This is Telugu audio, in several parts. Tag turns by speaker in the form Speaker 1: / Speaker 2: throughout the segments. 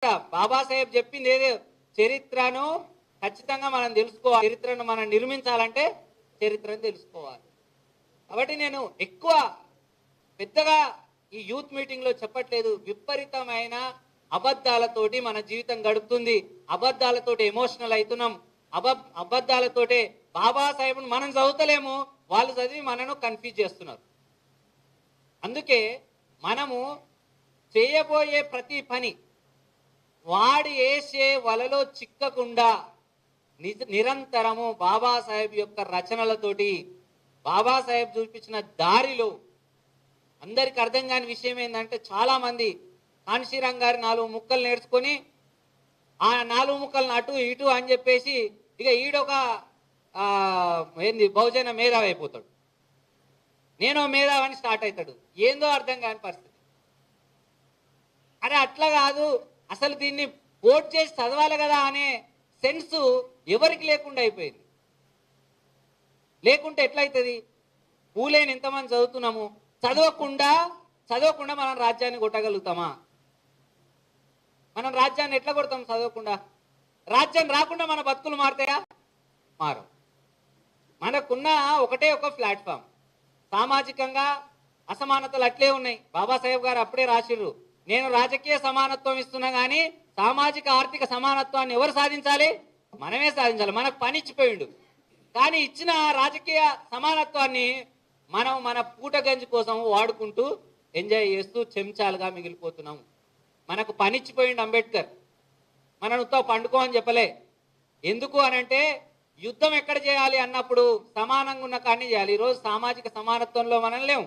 Speaker 1: బాబాసాహెబ్ చెప్పింది ఏదో చరిత్రను ఖచ్చితంగా మనం తెలుసుకోవాలి. చరిత్రను మనం నిర్మించాలంటే చరిత్రను తెలుసుకోవాలి. కాబట్టి నేను ఎక్కువ పెద్దగా ఈ యూత్ మీటింగ్ లో చెప్పట్లేదు. విపరీతమైన అబద్ధాలతోటి మన జీవితం గడుపుతుంది. అబద్ధాలతోటి ఎమోషనల్ అవుతున్నాం. అబద్ధాలతోటే బాబాసాహెబ్ను మనం చదువుతలేము, వాళ్ళు చదివి మనను కన్ఫ్యూజ్ చేస్తున్నారు. అందుకే మనము చేయబోయే ప్రతి పని వాడి వేసే వలలో చిక్కకుండా నిరంతరము బాబాసాహెబ్ యొక్క రచనలతోటి, బాబాసాహెబ్ చూపించిన దారిలో. అందరికి అర్థం కాని విషయం ఏంటంటే, చాలా మంది కాన్షీరామ్ గారి 4 ముక్కలు నేర్చుకొని ఆ 4 ముక్కలను అటు ఇటు అని చెప్పేసి ఇక ఈడొక ఏంది బహుజన మేధావి అయిపోతాడు, నేను మేధావని స్టార్ట్ అవుతాడు. ఏందో అర్థం కాని పరిస్థితి. అరే అట్లా కాదు, అసలు దీన్ని కోట్ చేసి చదవాలి కదా అనే సెన్స్ ఎవరికి లేకుండా అయిపోయింది. లేకుంటే ఎట్లయితుంది? పూలేని ఎంతమంది చదువుతున్నాము, చదవకుండా మనం రాజ్యాన్ని కొట్టగలుగుతామా? మనం రాజ్యాన్ని ఎట్లా కొడతాం చదవకుండా? రాజ్యం రాకుండా మన బతుకులు మారుతాయా? మారు. మనకున్న ఒకటే ఒక ప్లాట్ఫామ్. సామాజికంగా అసమానతలు అట్లే ఉన్నాయి. బాబాసాహెబ్ గారు అప్పుడే రాసిర్రు, నేను రాజకీయ సమానత్వం ఇస్తున్నా కానీ సామాజిక ఆర్థిక సమానత్వాన్ని ఎవరు సాధించాలి? మనమే సాధించాలి. మనకు పని ఇచ్చిపోయిండు, కానీ ఇచ్చిన రాజకీయ సమానత్వాన్ని మనం మన పూటగంజి కోసం వాడుకుంటూ ఎంజాయ్ చేస్తూ చెంచాలుగా మిగిలిపోతున్నాము. మనకు పనిచ్చిపోయిండు అంబేద్కర్, మనను ఉత్త పండుకో అని చెప్పలే. ఎందుకు అనంటే, యుద్ధం ఎక్కడ చేయాలి అన్నప్పుడు సమానంగా ఉన్న కాడిని చేయాలి. ఈరోజు సామాజిక సమానత్వంలో మనం లేవు,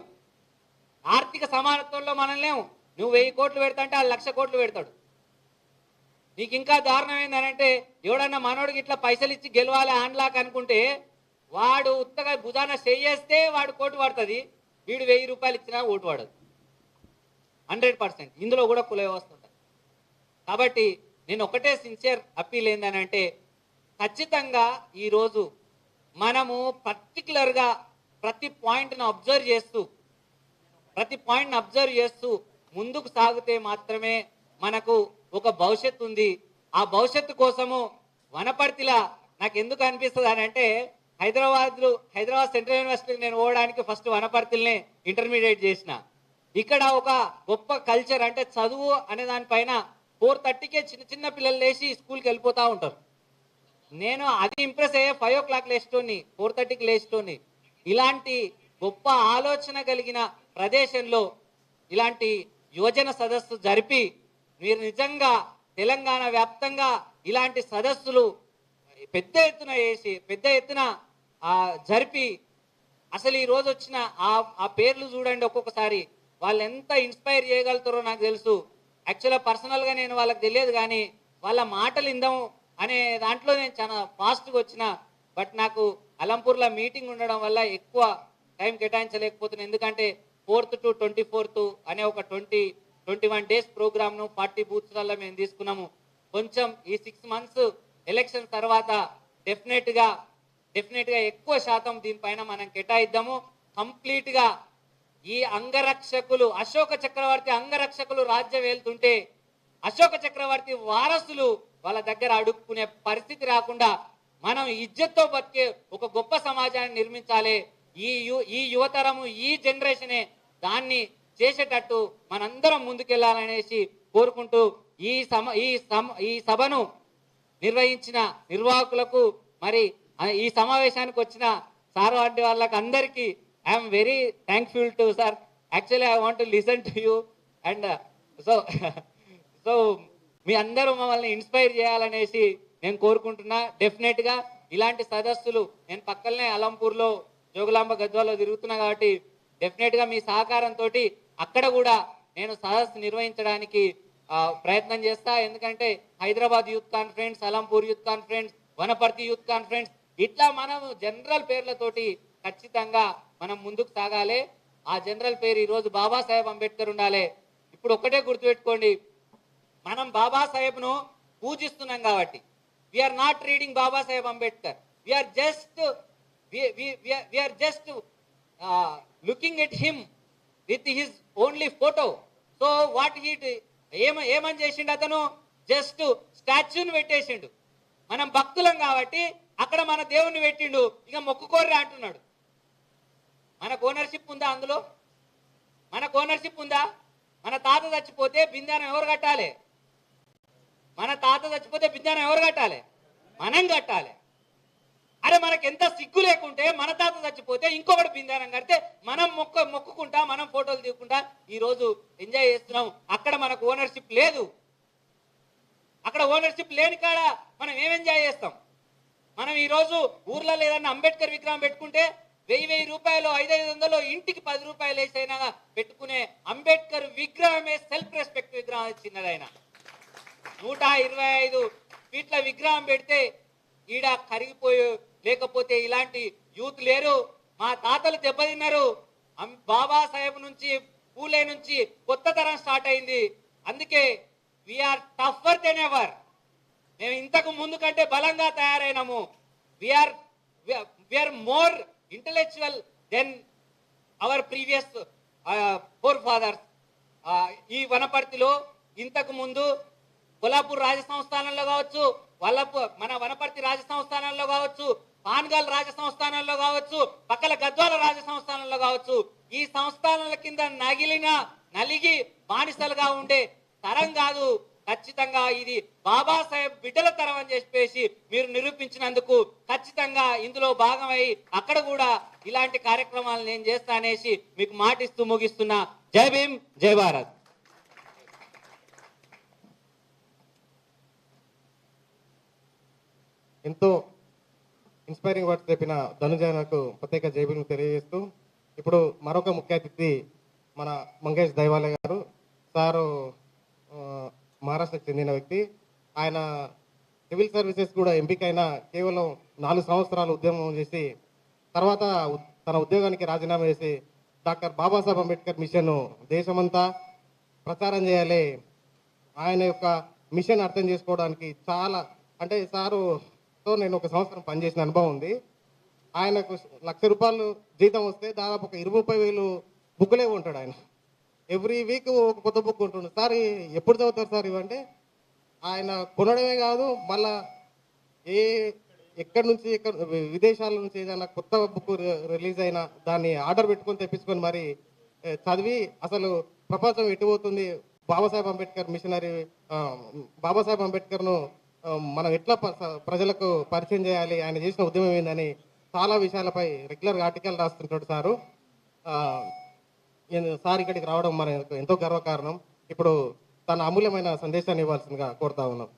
Speaker 1: ఆర్థిక సమానత్వంలో మనం లేవు. నువ్వు 1000 కోట్లు పెడతా అంటే ఆ 1,00,000 కోట్లు పెడతాడు. నీకు ఇంకా దారుణం ఏంటంటే, ఎవడన్నా మనోడికి ఇట్లా పైసలు ఇచ్చి గెలవాలి ఆన్లాక్ అనుకుంటే, వాడు ఉత్తగా భుజాన చేయేస్తే వాడు కోటు పడుతుంది, వీడు 1000 రూపాయలు ఇచ్చినా ఓటు పడదు. 100%. ఇందులో కూడా కుల వ్యవస్థ ఉంటుంది. కాబట్టి నేను ఒకటే సిన్సియర్ అప్పీల్ ఏందనంటే, ఖచ్చితంగా ఈరోజు మనము పర్టికులర్గా ప్రతి పాయింట్ను అబ్జర్వ్ చేస్తూ ముందుకు సాగితే మాత్రమే మనకు ఒక భవిష్యత్తు ఉంది. ఆ భవిష్యత్తు కోసము వనపర్తిలా నాకు ఎందుకు అనిపిస్తుంది అని అంటే, హైదరాబాద్ సెంట్రల్ యూనివర్సిటీకి నేను పోవడానికి ఫస్ట్ వనపర్తిల్నే ఇంటర్మీడియట్ చేసిన. ఇక్కడ ఒక గొప్ప కల్చర్ అంటే చదువు అనే దానిపైన 4:30కే చిన్న పిల్లలు లేచి స్కూల్కి వెళ్ళిపోతూ ఉంటారు. నేను అది ఇంప్రెస్ అయ్యే 5 o'clock లేస్తోని, 4:30కి లేస్తోని. ఇలాంటి గొప్ప ఆలోచన కలిగిన ప్రదేశంలో ఇలాంటి యువజన సదస్సు జరిపి, మీరు నిజంగా తెలంగాణ వ్యాప్తంగా ఇలాంటి సదస్సులు పెద్ద ఎత్తున జరిపి, అసలు ఈ రోజు వచ్చిన ఆ పేర్లు చూడండి. ఒక్కొక్కసారి వాళ్ళు ఎంత ఇన్స్పైర్ చేయగలుగుతారో నాకు తెలుసు. యాక్చువల్గా పర్సనల్గా నేను వాళ్ళకి తెలియదు, కానీ వాళ్ళ మాటలు ఇందాం అనే దాంట్లో నేను చాలా ఫాస్ట్గా వచ్చిన. బట్ నాకు అలంపూర్లో మీటింగ్ ఉండడం వల్ల ఎక్కువ టైం కేటాయించలేకపోతున్నాను. ఎందుకంటే 4th to 24th అనే ఒక 21 days ప్రోగ్రామ్ను 40 బూత్స్లలో మేము తీసుకున్నాము. కొంచెం ఈ 6 months ఎలక్షన్ తర్వాత డెఫినెట్గా ఎక్కువ శాతం దీనిపైన మనం కేటాయిద్దాము. కంప్లీట్గా ఈ అంగరక్షకులు, అశోక చక్రవర్తి అంగరక్షకులు రాజ్యం వెళ్తుంటే అశోక చక్రవర్తి వారసులు వాళ్ళ దగ్గర అడుక్కునే పరిస్థితి రాకుండా మనం ఇజ్జత్తో బతికే ఒక గొప్ప సమాజాన్ని నిర్మించాలి. ఈ యువతరము, ఈ జనరేషనే దాన్ని చేసేటట్టు మనందరం ముందుకెళ్లాలనేసి కోరుకుంటూ ఈ సభను నిర్వహించిన నిర్వాహకులకు, మరి ఈ సమావేశానికి వచ్చిన సార్ వంటి వాళ్ళకి అందరికీ I am very thankful to sir. Actually I want to listen to you and so మీ అందరూ మమ్మల్ని ఇన్స్పైర్ చేయాలనేసి నేను కోరుకుంటున్నా. డెఫినెట్గా ఇలాంటి సదస్సులు, నేను పక్కనే అలంపూర్లో జోగులాంబ గద్వాలో తిరుగుతున్నా కాబట్టి డెఫినెట్గా మీ సహకారంతో అక్కడ కూడా నేను సదస్సు నిర్వహించడానికి ప్రయత్నం చేస్తా. ఎందుకంటే Hyderabad youth conference, Alampur youth conference, Wanaparthy youth conference, ఇట్లా మనం జనరల్ పేర్లతోటి ఖచ్చితంగా మనం ముందుకు సాగాలి. ఆ జనరల్ పేరు ఈరోజు బాబాసాహెబ్ అంబేద్కర్ ఉండాలి. ఇప్పుడు ఒక్కటే గుర్తుపెట్టుకోండి, మనం బాబాసాహెబ్ను పూజిస్తున్నాం కాబట్టి we're not reading Babasaheb Ambedkar, we're just looking at him with his only photo. So what he ఏమని చేసిండు అతను? జస్ట్ స్టాచ్యూని పెట్టేసిండు. మనం భక్తులం కాబట్టి అక్కడ మన దేవుణ్ణి పెట్టిండు, ఇక మొక్కుకోర్రి అంటున్నాడు. మనకు ఓనర్షిప్ ఉందా అందులో? మనకు ఓనర్షిప్ ఉందా? మన తాత చచ్చిపోతే బిందానం ఎవరు కట్టాలి? మన తాత చచ్చిపోతే బిందానం ఎవరు కట్టాలి? మనం కట్టాలి. అరే మనకి ఎంత సిగ్గు లేకుంటే మన తాత చచ్చిపోతే ఇంకొకటి బిందానం కడితే మనం మొక్కుకుంటా, మనం ఫోటోలు తీసుకుంటా ఈరోజు ఎంజాయ్ చేస్తున్నాం. అక్కడ మనకు ఓనర్షిప్ లేదు. అక్కడ ఓనర్షిప్ లేని కాడ మనం ఏం ఎంజాయ్ చేస్తాం? మనం ఈరోజు ఊర్లలో ఏదన్నా అంబేద్కర్ విగ్రహం పెట్టుకుంటే 1000 రూపాయలు 500 ఇంటికి 10 రూపాయలు వేసైనా పెట్టుకునే అంబేద్కర్ విగ్రహమే సెల్ఫ్ రెస్పెక్ట్ విగ్రహం చిన్నదైనా 125 ఫీట్ల విగ్రహం పెడితే ఈడ కరిగిపోయి, లేకపోతే ఇలాంటి యూత్ లేరు. మా తాతలు దెబ్బతిన్నారు. బాబాసాహెబ్ నుంచి, పూలే నుంచి కొత్త తరం స్టార్ట్ అయింది. అందుకే వీఆర్ టఫర్ దెన్ ఎవర్. మేము ఇంతకు ముందు కంటే బలంగా తయారైనాము. We are more intellectual than our previous forefathers. ఈ వనపర్తిలో ఇంతకు ముందు కొల్లాపూర్ రాజ సంస్థానంలో కావచ్చు, మన వనపర్తి రాజ సంస్థానంలో కావచ్చు, పాన్గల్ రాజ సంస్థానంలో కావచ్చు, పక్కల గద్వాల రాజ సంస్థానంలో కావచ్చు, ఈ సంస్థానాల కింద నలిగి బానిసలుగా ఉండే తరం కాదు. ఖచ్చితంగా ఇది బాబాసాహెబ్ బిడ్డల తరం అని చెప్పేసి మీరు నిరూపించినందుకు ఖచ్చితంగా ఇందులో భాగమై అక్కడ కూడా ఇలాంటి కార్యక్రమాలు నేను చేస్తా అనేసి మీకు మాటిస్తూ ముగిస్తున్నా. జై భీమ్, జై భారత్.
Speaker 2: ఎంతో ఇన్స్పైరింగ్ వర్డ్స్ చెప్పిన ధనుజానకు ప్రత్యేక జై భీమ్ తెలియజేస్తూ, ఇప్పుడు మరొక ముఖ్య అతిథి మన మంగేష్ దైవాలే గారు. సారు మహారాష్ట్రకు చెందిన వ్యక్తి. ఆయన సివిల్ సర్వీసెస్ కూడా ఎంపికైన కేవలం 4 సంవత్సరాలు ఉద్యమం చేసి తర్వాత తన ఉద్యోగానికి రాజీనామా చేసి డాక్టర్ బాబాసాహెబ్ అంబేద్కర్ మిషన్ దేశమంతా ప్రచారం చేయాలి. ఆయన యొక్క మిషన్ అర్థం చేసుకోవడానికి చాలా, అంటే సారుతో నేను 1 సంవత్సరం పనిచేసిన అనుభవం ఉంది. ఆయనకు ₹1,00,000 జీతం వస్తే దాదాపు ఒక 20-30 బుక్కులే ఉంటాడు ఆయన. ఎవ్రీ వీక్ ఒక కొత్త బుక్ ఉంటుండు. సార్ ఎప్పుడు చదువుతారు సార్ ఇవంటే, ఆయన కొనడమే కాదు, మళ్ళా ఎక్కడి నుంచి విదేశాల నుంచి ఏదైనా కొత్త బుక్ రిలీజ్ అయినా దాన్ని ఆర్డర్ పెట్టుకొని తెప్పించుకొని మరి చదివి అసలు ప్రపంచం ఎటుపోతుంది, బాబాసాహెబ్ అంబేద్కర్ మిషనరీ, బాబాసాహెబ్ అంబేద్కర్ను మనం ఎట్లా ప్రజలకు పరిచయం చేయాలి, ఆయన చేసిన ఉద్యమం ఏందని చాలా విషయాలపై రెగ్యులర్గా ఆర్టికల్ రాస్తుంటాడు సారు. సార్ ఇక్కడికి రావడం మనకు ఎంతో గర్వకారణం. ఇప్పుడు తన అమూల్యమైన సందేశాన్ని ఇవ్వాల్సిందిగా కోరుతా ఉన్నాం.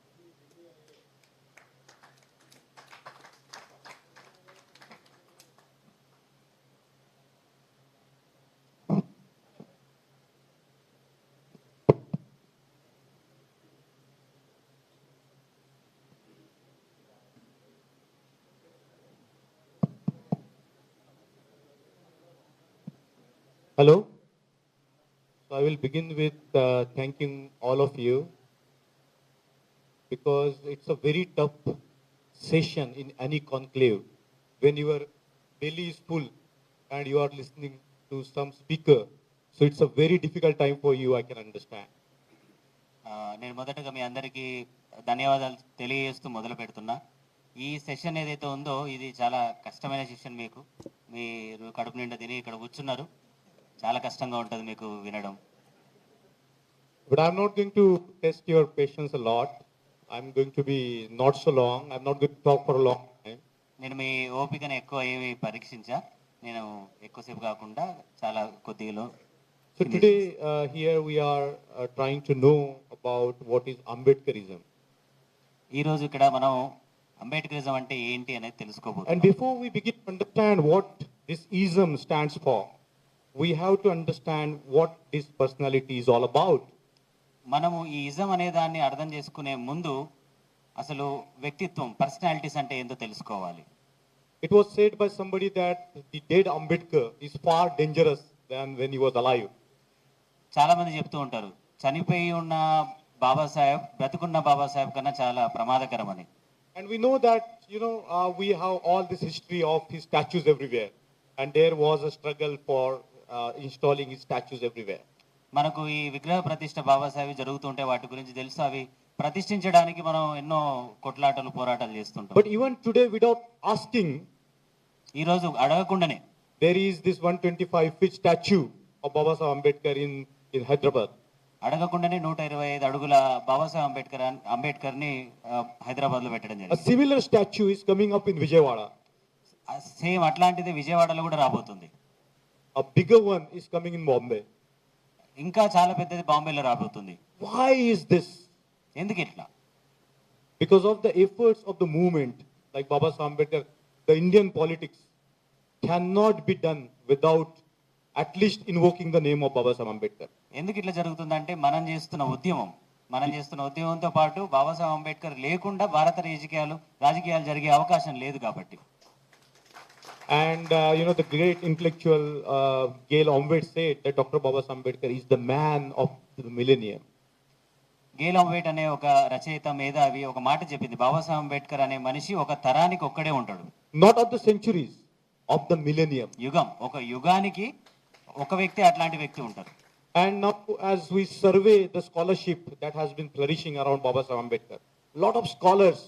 Speaker 3: Hello. So I will begin with thanking all of you because it's a very tough session in any conclave when your belly is full and you are listening to some speaker. So it's a very difficult time for you, I can understand.
Speaker 4: నేను మొదటగా మీ అందరికీ ధన్యవాదాలు తెలియజేస్తూ మొదలు పెడుతున్నా. ఈ సెషన్ ఏదైతే ఉందో ఇది చాలా కష్టమైన సెషన్. మీరు కడుపు నిండా తిని ఇక్కడ కూర్చున్నారు, చాలా కష్టంగా ఉంటుంది మీకు వినడం.
Speaker 3: But I'm not going to test your patience a lot. I'm going to be not so long. I'm not going to talk for a long time.
Speaker 4: నేను మీ ఓపికను ఎక్కువ ఏమి పరీక్షించా, నేను ఎక్కువసేపు కాకుండా చాలా కొద్దిగా.
Speaker 3: So today here we are trying to know about what is Ambedkarism.
Speaker 4: ఈ రోజు ఇక్కడ మనం అంబేద్కరిజం అంటే ఏంటి అనేది తెలుసుకోబోతున్నాం.
Speaker 3: And before we begin to understand what this ism stands for, we have to understand what this personality is all about.
Speaker 4: మనము ఈ ఇజం అనే దాన్ని అర్థం చేసుకునే ముందు అసలు వ్యక్తిత్వం, పర్సనాలిటీస్ అంటే ఏంటో తెలుసుకోవాలి.
Speaker 3: It was said by somebody that the dead Ambedkar is far dangerous than when he was alive.
Speaker 4: చాలా మంది చెప్తూ ఉంటారు, చనిపోయి ఉన్న బాబాసాహెబ్ బ్రతుకున్న బాబాసాహెబ్ కన్నా చాలా ప్రమాదకరం అని.
Speaker 3: And we know that, we have all this history of his statues everywhere. And there was a struggle for installing his statues everywhere.
Speaker 4: మనకు ఈ విగ్రహ ప్రతిష్ఠ బాబాసాహెబ్ జరుగుతుంటే వాటి గురించి తెలుసు. అవి ప్రతిష్ఠించడానికి మనం ఎన్నో కొట్లాటలు పోరాటాలు చేస్తుంటాం.
Speaker 3: But even today, without asking,
Speaker 4: ఈ రోజు అడగకుండానే
Speaker 3: there is this 125 feet statue of Baba Saheb Ambedkar in Hyderabad.
Speaker 4: అడగకుండానే 125 అడుగుల బాబాసాహెబ్ అంబేద్కర్ ని హైదరాబాద్ లో పెట్టడం
Speaker 3: A
Speaker 4: జరిగింది.
Speaker 3: similar statue is coming up in Vijayawada.
Speaker 4: Same అట్లాంటిది విజయవాడలో కూడా రాబోతుంది.
Speaker 3: A bigger one is coming in Bombay.
Speaker 4: ఇంకా చాలా పెద్దది బాంబేలో రాబోతుంది.
Speaker 3: Why is this?
Speaker 4: ఎందుకు ఇట్లా?
Speaker 3: Because of the efforts of the movement, like Baba Saheb Ambedkar, the Indian politics cannot be done without at least invoking the name of Baba Saheb Ambedkar.
Speaker 4: ఎందుకు ఇట్లా జరుగుతుందంటే మనం చేస్తున్న ఉద్యమంతో పాటు బాబాసాహెబ్ అంబేద్కర్ లేకుండా భారత రాజకీయాలు జరిగే అవకాశం లేదు కాబట్టి.
Speaker 3: And the great intellectual Gail Ombed said that Dr. Baba Saheb Ambedkar is the man of the millennium.
Speaker 4: Gail Omvedt అనే ఒక రచయిత మేధావి ఒక మాట చెప్పింది, బాబాసాహెబ్ అంబేద్కర్ అనే మనిషి ఒక తరానికి ఒక్కడే ఉంటాడు.
Speaker 3: Not of the centuries, of the millennium.
Speaker 4: ఒక యుగానికి ఒక వ్యక్తి, అట్లాంటి వ్యక్తి ఉంటారు.
Speaker 3: And now as we survey the scholarship that has been flourishing around Baba Saheb Ambedkar, a lot of scholars,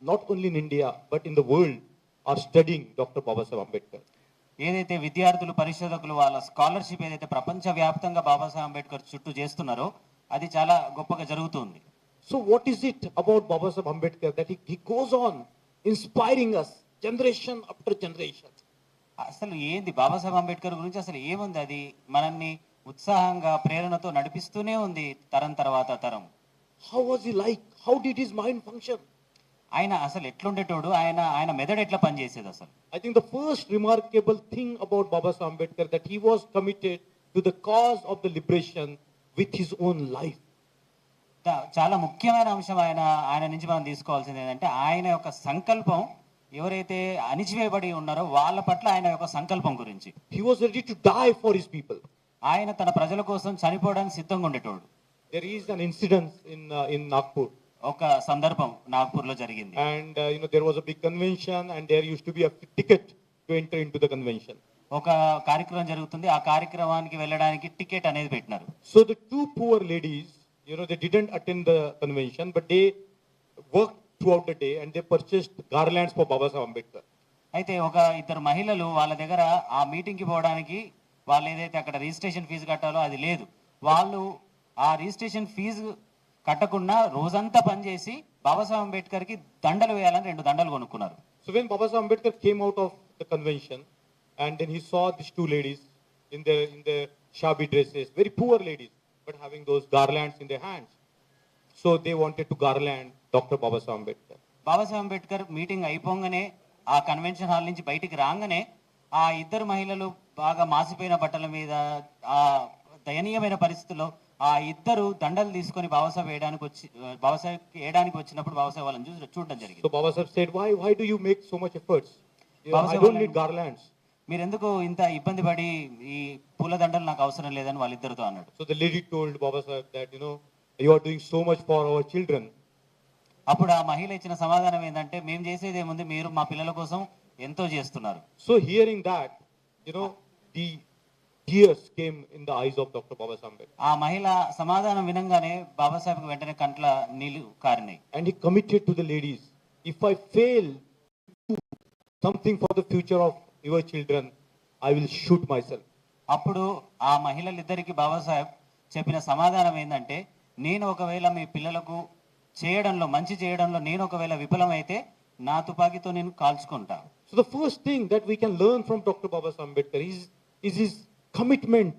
Speaker 3: not only in India, but in the world, are studying Dr. Baba Saheb Ambedkar.
Speaker 4: ఏదైతే విద్యార్థులు పరిశోధకులు వాళ్ళ స్కాలర్షిప్ ఏదైతే ప్రపంచ వ్యాప్తంగా బాబాసాహెబ్ అంబేద్కర్ చుట్టూ చేస్తున్నారో అది చాలా గొప్పగా జరుగుతుంది.
Speaker 3: So what is it about Baba Saheb Ambedkar that he goes on inspiring us generation after generation?
Speaker 4: అసలు ఏంది బాబాసాహెబ్ అంబేద్కర్ గురించి అసలు ఏముంది? అది మనల్ని ఉత్సాహంగా ప్రేరణతో నడిపిస్తూనే ఉంది తరం తర్వాత తరం.
Speaker 3: How was he like? How did his mind function?
Speaker 4: ఆయన అసలు ఎట్లుండేటోడు, ఆయన మెదడు ఎట్లా పనిచేసేది అసలు?
Speaker 3: I think the first remarkable thing about Baba Saheb Ambedkar that he was committed to the cause of the liberation with his own life.
Speaker 4: చాలా ముఖ్యమైన అంశం ఆయన నుంచి మనం తీసుకోవాల్సింది ఏంటంటే ఆయన యొక్క సంకల్పం, ఎవరైతే అణిచివేయబడి ఉన్నారో వాళ్ళ పట్ల ఆయన యొక్క సంకల్పం గురించి.
Speaker 3: He was ready to die for his people.
Speaker 4: ఆయన తన ప్రజల కోసం చనిపోవడానికి సిద్ధంగా ఉండేటోడు.
Speaker 3: There is an incident in Nagpur.
Speaker 4: ఒక సందర్భం నాగ్పూర్ లో జరిగింది.
Speaker 3: And there was a big convention and there used to be a ticket to enter into the convention.
Speaker 4: ఒక కార్యక్రమం జరుగుతుంది, ఆ కార్యక్రమానికి వెళ్ళడానికి టికెట్ అనేది పెట్టినారు.
Speaker 3: So the two poor ladies, they didn't attend the convention, but they worked throughout the day and they purchased garlands for Baba Saheb Ambedkar.
Speaker 4: అయితే ఒక ఇద్దరు మహిళలు వాళ్ళ దగ్గర ఆ మీటింగ్ కి పోవడానికి వాళ్ళు ఏదైతే అక్కడ రిజిస్ట్రేషన్ ఫీజు కట్టాలో అది లేదు. వాళ్ళు ఆ రిజిస్ట్రేషన్ ఫీజు కట్టకుండా రోజంతా పనిచేసి బాబాసాహెబ్ అంబేద్కర్ కి దండలు వేయాలని 2 దండలు కొనుక్కున్నారు.
Speaker 3: So when Baba Saheb Ambedkar came out of the convention and then he saw these two ladies in their shabby dresses, very poor ladies, but having those garlands in their hands. So they wanted to garland Dr. Baba Saheb Ambedkar.
Speaker 4: Babasaheb Ambedkar meeting అయిపోగానే ఆ కన్వెన్షన్ హాల్ నుంచి బయటికి రాగానే ఆ ఇద్దరు మహిళలు బాగా మాసిపోయిన బట్టల మీద ఆ దయనీయమైన పరిస్థితుల్లో ఆ ఇద్దరు దండలు తీసుకొని బాబాసాహెబ్ వేయడానికి వచ్చినప్పుడు బాబాసాహెబ్ వాళ్ళని చూడడం జరిగింది.
Speaker 3: So Baba Saheb said, why do you make so much efforts? I don't need garlands.
Speaker 4: మీరు ఎందుకు ఇంత ఇబ్బంది పడి ఈ పూల దండలు నాకు అవసరం లేదని వాళ్ళిద్దరితో అన్నాడు.
Speaker 3: So the lady told Baba Saheb that you are doing so much for our children.
Speaker 4: అప్పుడు ఆ మహిళ ఇచ్చిన సమాధానం ఏంటంటే, మేము చేసేది ఏముంది, మీరు మా పిల్లల కోసం ఎంతో చేస్తున్నారు.
Speaker 3: So hearing that, the tears came in the eyes of Dr. Baba Saheb Ambedkar.
Speaker 4: ఆ మహిళ సమాధానం వినంగానే బాబాసాహెబ్కి వెంటనే కంట్ల నీళ్లు కారినాయి.
Speaker 3: And he committed to the ladies, if I fail to do something for the future of your children, I will shoot myself.
Speaker 4: అప్పుడు ఆ మహిళలిద్దరికి బాబాసాహెబ్ చెప్పిన సమాధానం ఏంటంటే, నేను ఒకవేళ మీ పిల్లలకు మంచి చేయడంలో నేను ఒకవేళ విఫలమైతే నా తుపాకీతో నేను కాల్చుకుంటా.
Speaker 3: So the first thing that we can learn from Dr. Baba Saheb Ambedkar is his commitment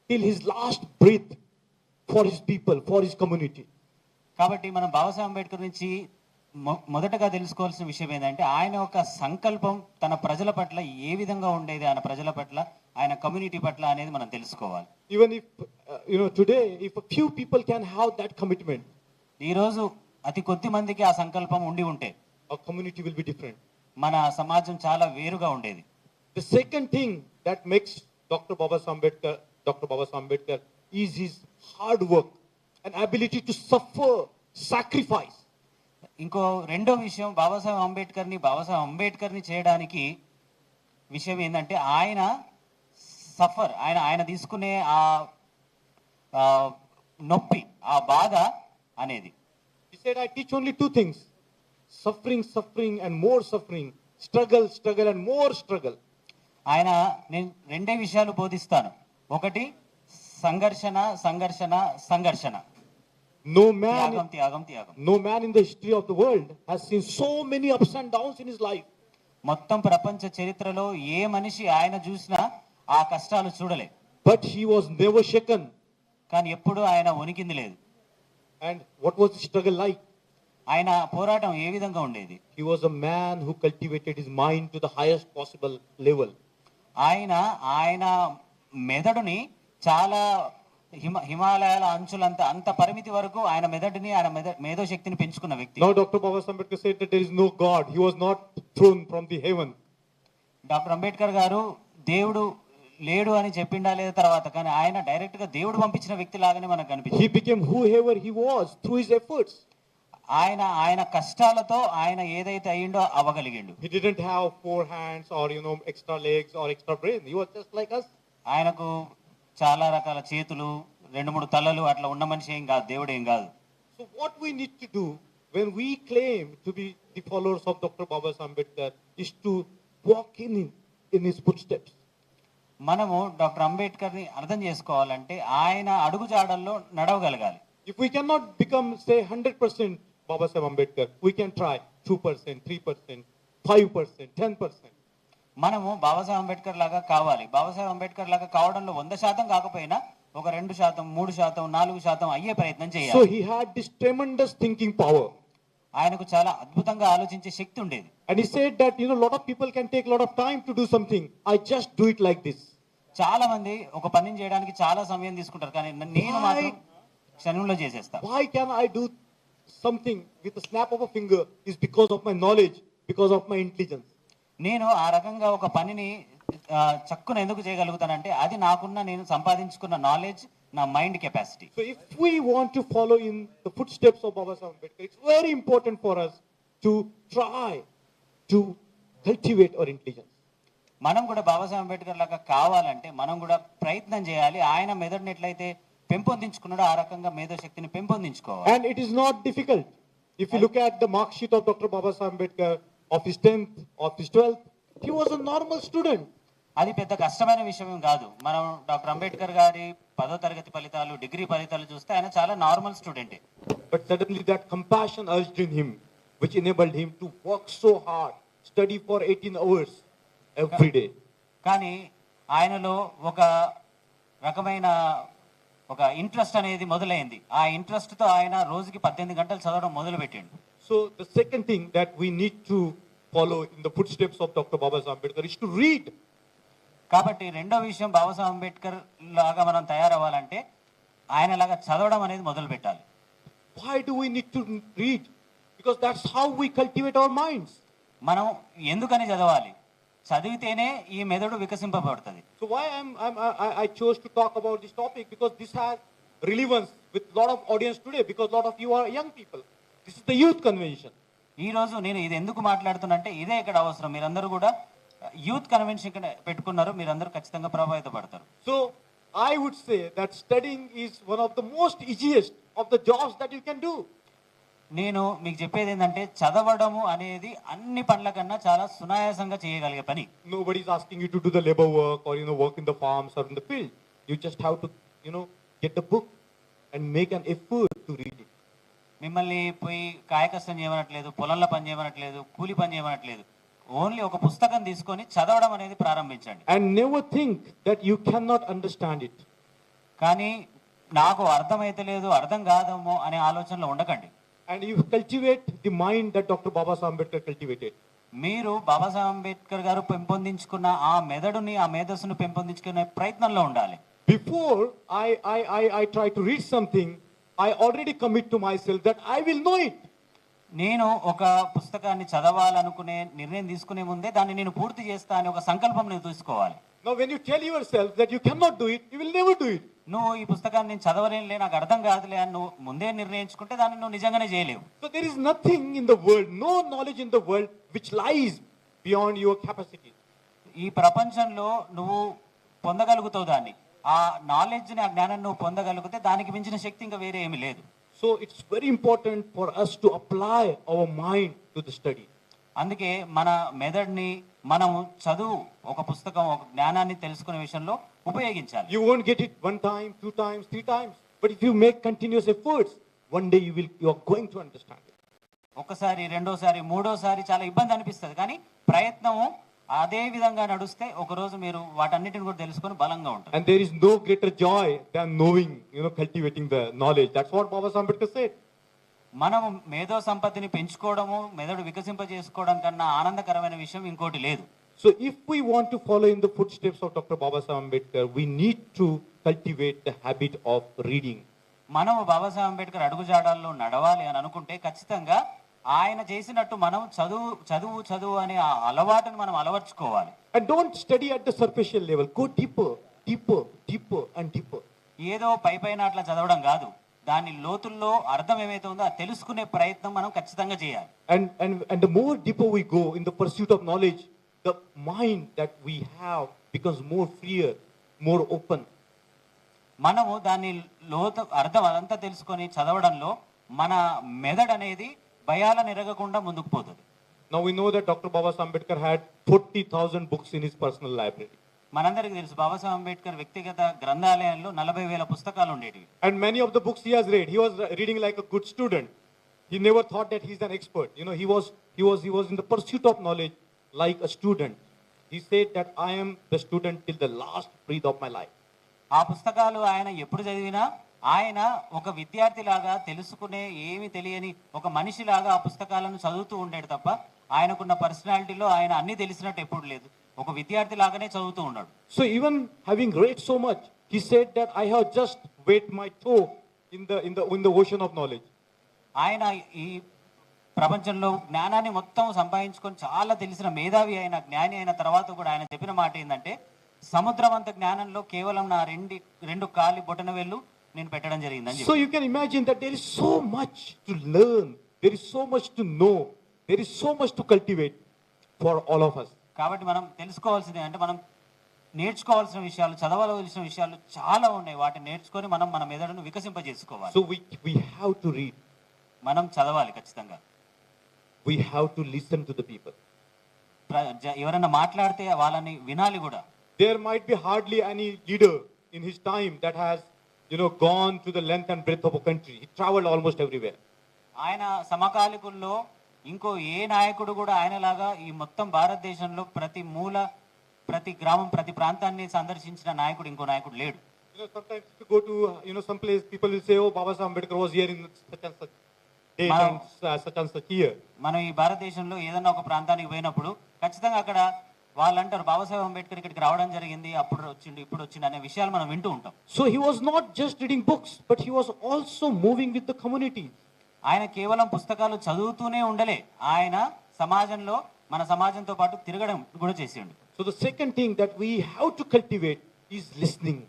Speaker 3: till his last breath for his people, for his community.
Speaker 4: కాబట్టి మనం బాబాసాహెబ్ అంబేద్కర్ నుంచి మొదటగా తెలుసుకోవాల్సిన విషయం ఏంటంటే, ఆయన ఒక సంకల్పం తన ప్రజల పట్ల ఏ విధంగా ఉండేది, ఆయన ప్రజల పట్ల, ఆయన కమ్యూనిటీ పట్ల అనేది మనం తెలుసుకోవాలి.
Speaker 3: Even if today if a few people can have that commitment,
Speaker 4: ఈ రోజు అతి కొద్ది మందికి ఆ సంకల్పం ఉండి ఉంటే
Speaker 3: our community will be different.
Speaker 4: మన సమాజం చాలా వేరుగా ఉండేది.
Speaker 3: The second thing that makes Dr. Baba Saheb Ambedkar is his hard work and ability to suffer, sacrifice.
Speaker 4: ఇంకో రెండో విషయం బాబాసాహెబ్ అంబేద్కర్ ని చేయడానికి విషయం ఏంటంటే, ఆయన సఫర్, ఆయన తీసుకునే ఆ నొప్పి, ఆ బాధ అనేది.
Speaker 3: He said, I teach only two things: suffering, suffering, and more suffering. Struggle, struggle, and more struggle.
Speaker 4: ఆయన నేను రెండే విషయాలు బోధిస్తాను. ఒకటి సంఘర్షణ, సంఘర్షణ, సంఘర్షణ.
Speaker 3: No man,
Speaker 4: త్యాగం, త్యాగం, త్యాగం.
Speaker 3: no man in the history of the world has seen so many ups and downs in his life.
Speaker 4: మొత్తం ప్రపంచ చరిత్రలో ఏ మనిషి ఆయన చూసినా ఆ కష్టాలు చూడలే.
Speaker 3: But he was never shaken.
Speaker 4: కానీ ఎప్పుడు ఆయన వణికింది లేదు.
Speaker 3: And what was the struggle like?
Speaker 4: ఆయన పోరాటం ఏ విధంగా ఉండేది?
Speaker 3: He was a man who cultivated his mind to the highest possible level.
Speaker 4: ఆయన మెదడుని చాలా హిమాలయాల అంచులంత అంత పరిమితి వరకు ఆయన మెదడుని ఆయన మేధో శక్తిని పెంచుకున్న వ్యక్తి.
Speaker 3: Now Dr. Baba Ambedkar said that there is no God. He was not thrown from the heaven.
Speaker 4: Doctor Ambedkar గారు దేవుడు లేడు అని చెప్పిండా లేదా తర్వాత, కానీ ఆయన డైరెక్ట్ గా దేవుడు పంపించిన వ్యక్తి లాగానే మనకు కనిపిస్తుంది.
Speaker 3: He became whoever he was through his efforts.
Speaker 4: ఆయన కష్టాలతో ఆయన ఏదైతే అయ్యిండో అవ్వగలిగిండు.
Speaker 3: He didn't have four hands or extra legs or extra brain. He was just like us.
Speaker 4: ఆయనకు చాలా రకాల చేతులు, 2-3 తలలు అట్లా ఉన్న మనిషి ఏం కాదు, దేవుడు ఏం కాదు.
Speaker 3: So what we need to do when we claim to be the followers of Dr. Baba Ambedkar is to walk in his footsteps.
Speaker 4: మనము డాక్టర్ అంబేద్కర్ ని అర్థం చేసుకోవాలంటే ఆయన అడుగుజాడల్లో నడవగలగాలి.
Speaker 3: If we cannot become, say, 100% Baba Saheb Ambedkar, we can try 2%, 3%, 5%, 10%.
Speaker 4: మనము బాబాసాహెబ్ అంబేద్కర్ లాగా కావాలి. బాబాసాహెబ్ అంబేద్కర్ లాగా కావడంలో 100% కాకపోయినా ఒక 2%, 3%, 4% అయ్యే ప్రయత్నం చేయాలి.
Speaker 3: So he had this tremendous thinking power.
Speaker 4: ఆయనకు చాలా అద్భుతంగా ఆలోచించే శక్తి ఉండేది.
Speaker 3: And he said that, lot of people can take a lot of time to do something. I just do it like this.
Speaker 4: చాలా మంది ఒక పనిని చేయడానికి చాలా సమయం తీసుకుంటారు, కానీ నేను మాత్రం క్షణంలో చేసేస్తా.
Speaker 3: Why can I do something with a snap of a finger? Is because of my knowledge, because of my intelligence.
Speaker 4: నేను ఆ రకంగా ఒక పనిని చక్కున ఎందుకు చేయగలుగుతానంటే అది నేను సంపాదించుకున్న నాలెడ్జ్, నా mind capacity.
Speaker 3: So if we want to follow in the footsteps of Baba Saheb Ambedkar, it's very important for us to try to cultivate our intelligence.
Speaker 4: మనం కూడా బాబాసాహెబ్ అంబేద్కర్ లాగా కావాలంటే మనం కూడా ప్రయత్నం చేయాలి. ఆయన మెదడుని ఎట్లయితే పెంపొందించుకున్నాడో ఆ రకంగా మేధో శక్తిని పెంపొందించుకోవాలి.
Speaker 3: And it is not difficult. If you look at the mark sheet of Dr. Baba Saheb Ambedkar of his 10th, of his 12th, he was a normal student.
Speaker 4: అది పెద్ద కష్టమైన విషయం కాదు. మనం డాక్టర్ అంబేద్కర్ గారి 10వ తరగతి ఫలితాలు, డిగ్రీ ఫలితాలు చూస్తే ఆయన చాలా normal స్టూడెంటే.
Speaker 3: But suddenly that compassion urged in him, which enabled him to work so hard, study for 18 hours every day.
Speaker 4: కానీ ఆయనలో ఒక రకమైన ఒక ఇంట్రెస్ట్ అనేది మొదలైంది. ఆ ఇంట్రెస్ట్ తో ఆయన రోజుకి 18 గంటలు చదవడం మొదలుపెట్టిండు.
Speaker 3: So the second thing that we need to follow in the footsteps of Dr. Baba Ambedkar is to read.
Speaker 4: కాబట్టి రెండో విషయం, బాబాసాహెబ్ అంబేద్కర్ లాగా మనం తయారవ్వాలంటే ఆయన లాగా చదవడం అనేది మొదలు పెట్టాలి.
Speaker 3: Why do we need to read? Because that's how we cultivate our minds.
Speaker 4: మనం ఎందుకని చదవాలి? చదివితేనే ఈ మెదడు వికసింపబడుతుంది.
Speaker 3: So why I chose to talk about this topic, because this has relevance with a lot of audience today, because a lot of you are young people. This is the youth convention.
Speaker 4: ఈ రోజు నేను ఇది ఎందుకు మాట్లాడుతున్నంటే ఇదే ఇక్కడ అవసరం. మీరందరూ కూడా యూత్ కన్వెన్షన్ పెట్టుకున్నారు, మీరందరూ ఖచ్చితంగా ప్రభావితపడతారు.
Speaker 3: So I would say that studying is one of the most easiest of the jobs that you can do.
Speaker 4: నేను మీకు చెప్పేది ఏంటంటే చదవడము అనేది అన్ని పనుల కన్నా చాలా సునాయాసంగా చేయగలిగే పని.
Speaker 3: Nobody is asking you to do the labor work or work in the farms or in the field. You just have to get the book and make an effort to read it.
Speaker 4: మిమ్మల్ని పోయి కాయకష్టం చేయమనట్లేదు, పొలంలో పని చేయమనట్లేదు, కూలి పని చేయమనట్లేదు. ఓన్లీ ఒక పుస్తకం తీసుకొని చదవడం అనేది ప్రారంభించండి.
Speaker 3: And never think that you cannot understand it.
Speaker 4: కానీ నాకు అర్థమైతే లేదు, అర్థం కాదేమో అనే ఆలోచనలో ఉండకండి.
Speaker 3: And you cultivate the mind that Dr. Baba Ambedkar cultivated.
Speaker 4: మీరు బాబాసాహెబ్ అంబేద్కర్ గారు పెంపొందించుకున్న ఆ మెదడుని, ఆ మేధస్సును పెంపొందించుకునే ప్రయత్నంలో ఉండాలి.
Speaker 3: Before I try to read something, I already commit to myself that I will know it.
Speaker 4: నేను ఒక పుస్తకాన్ని చదవాలనుకునే నిర్ణయం తీసుకునే ముందే దాన్ని నేను పూర్తి చేస్తా అని ఒక సంకల్పం నేను తీసుకోవాలి.
Speaker 3: Now when you tell yourself that you cannot do it, you will never do it.
Speaker 4: నువ్వు ఈ పుస్తకాన్ని నేను చదవలేనులే, నాకు అర్థం కాదులే అని నువ్వు ముందే నిర్ణయించుకుంటే దాన్ని నువ్వు నిజంగానే చేయలేవు.
Speaker 3: So there is nothing in the world, no knowledge in the world which lies beyond your capacity.
Speaker 4: ఈ ప్రపంచంలో నువ్వు పొందగలుగుతావు దాన్ని, ఆ నాలెడ్జ్ ని, ఆ జ్ఞానాన్ని నువ్వు పొందగలిగితే దానికి మించిన శక్తి ఇంకా వేరే ఏమీ లేదు.
Speaker 3: So it's very important for us to apply our mind to the study.
Speaker 4: అందుకే మన మెదడుని మనం చదువు, ఒక పుస్తకం, ఒక జ్ఞానాన్ని తెలుసుకునే విషయంలో ఉపయోగించాలి.
Speaker 3: You won't get it one time, 2 times, 3 times. But if you make continuous efforts, one day you are going to understand it.
Speaker 4: ఒకసారి, రెండోసారి, మూడోసారి చాలా ఇబ్బంది అనిపిస్తుంది, కానీ ప్రయత్నము అదే విధంగా నడుస్తే ఒక రోజు మీరు వాటన్నిటిని కూడా తెలుసుకొని బలంగా ఉంటారు.
Speaker 3: And there is no greater joy than knowing, cultivating the knowledge. That's what Baba Ambedkar said.
Speaker 4: మనం మేధో సంపత్తిని పెంచుకోవడము, మెదడు వికసింపజేసుకోవడం కన్నా ఆనందకరమైన విషయం ఇంకోటి లేదు.
Speaker 3: So if we want to follow in the footsteps of Dr. Baba Ambedkar, we need to cultivate the habit of reading.
Speaker 4: మనము బాబాసాహెబ్ అంబేద్కర్ అడుగుజాడల్లో నడవాలి అని అనుకుంటే ఖచ్చితంగా ఆయన చేసినట్టు మనం చదువు అనే ఆ అలవాటును మనం అలవర్చుకోవాలి.
Speaker 3: And don't study at the superficial level. Go deeper and deeper.
Speaker 4: ఏదో పైపైన అట్లా చదవడం కాదు, దాని లోతుల్లో అర్థం ఏమైతే ఉందో అది తెలుసుకునే ప్రయత్నం మనం ఖచ్చితంగా చేయాలి.
Speaker 3: And the more deeper we go in the pursuit of knowledge, the mind that we have becomes more freer, more open.
Speaker 4: మనము దాని లోతు అర్థం అదంతా తెలుసుకొని చదవడంలో మన మెదడు అనేది భయాలను ఎరగకుండా ముందుకు పోతుంది.
Speaker 3: Now we know that Dr. Baba Ambedkar had 40,000 books in his personal library.
Speaker 4: మనందరికీ తెలుసు బాబాసాహెబ్ అంబేద్కర్ వ్యక్తిగత గ్రంథాలయంలో 40,000 పుస్తకాలు ఉండేటివి.
Speaker 3: And many of the books he has read, he was reading like a good student. He never thought that he's an expert. He was in the pursuit of knowledge like a student. He said that I am the student till the last breath of my life.
Speaker 4: ఆ పుస్తకాలు ఆయన ఎప్పుడు చదివినా ఆయన ఒక విద్యార్థిలాగా, తెలుసుకునే ఏమి తెలియని ఒక మనిషిలాగా ఆ పుస్తకాలను చదువుతూ ఉండేది తప్ప ఆయనకున్న పర్సనాలిటీలో ఆయన అన్ని తెలిసినట్టు ఎప్పుడు లేదు. ఒక విద్యార్థి లాగానే చదువుతూ ఉన్నాడు.
Speaker 3: So even having read so much, he said that I have just wet my toe in the ocean of knowledge.
Speaker 4: ఆయన ఈ ప్రపంచంలో జ్ఞానాన్ని మొత్తం సంపాదించుకొని చాలా తెలిసిన మేధావి అయిన జ్ఞాని అయిన తర్వాత కూడా ఆయన చెప్పిన మాట ఏంటంటే, సముద్రం అంత జ్ఞానంలో కేవలం నా రెండు కాలి బొటన వేళ్ళు నేను పెట్టడం జరిగిందని.
Speaker 3: So you can imagine that there is so much to learn, there is so much to know, there is so much to cultivate for all of us.
Speaker 4: కాబట్టి మనం తెలుసుకోవాల్సింది అంటే మనం నేర్చుకోవాల్సిన విషయాలు, చదవవలసిన విషయాలు చాలా ఉన్నాయి. వాటిని నేర్చుకొని మనం మన మెదడును వికసింపజేసుకోవాలి.
Speaker 3: So we have to read.
Speaker 4: మనం చదవాలి ఖచ్చితంగా.
Speaker 3: We have to listen to the people.
Speaker 4: ఎవరైనా మాట్లాడితే వాళ్ళని వినాలి కూడా.
Speaker 3: There might be hardly any leader in his time that has gone to the length and breadth of a country. He traveled almost everywhere.
Speaker 4: ఆయన సమకాలికుల్లో ఇంకో ఏ నాయకుడు కూడా ఆయనలాగా ఈ మొత్తం భారతదేశంలో ప్రతి మూల, ప్రతి గ్రామం, ప్రతి ప్రాంతాన్ని సందర్శించిన నాయకుడు ఇంకో నాయకుడు లేడు.
Speaker 3: Sometimes if you go to some place, people will say, oh, Baba Ambedkar was here in such and such date and such and such year.
Speaker 4: మనం ఈ భారతదేశంలో ఏదన్నా ఒక ప్రాంతానికి పోయినప్పుడు ఖచ్చితంగా అక్కడ వాళ్ళు అంటారు బాబాసాహెబ్ అంబేద్కర్ ఇక్కడికి రావడం జరిగింది, అప్పుడు వచ్చిండు, ఇప్పుడు వచ్చిండు అనే విషయాలు మనం వింటూ ఉంటాం.
Speaker 3: So he was not just reading books, but he was also moving with the community.
Speaker 4: ఆయన కేవలం పుస్తకాలు చదువుతూనే ఉండలే, ఆయన సమాజంలో మన సమాజంతో పాటు తిరగడం కూడా చేసిండు.
Speaker 3: So the second thing that we have to cultivate is listening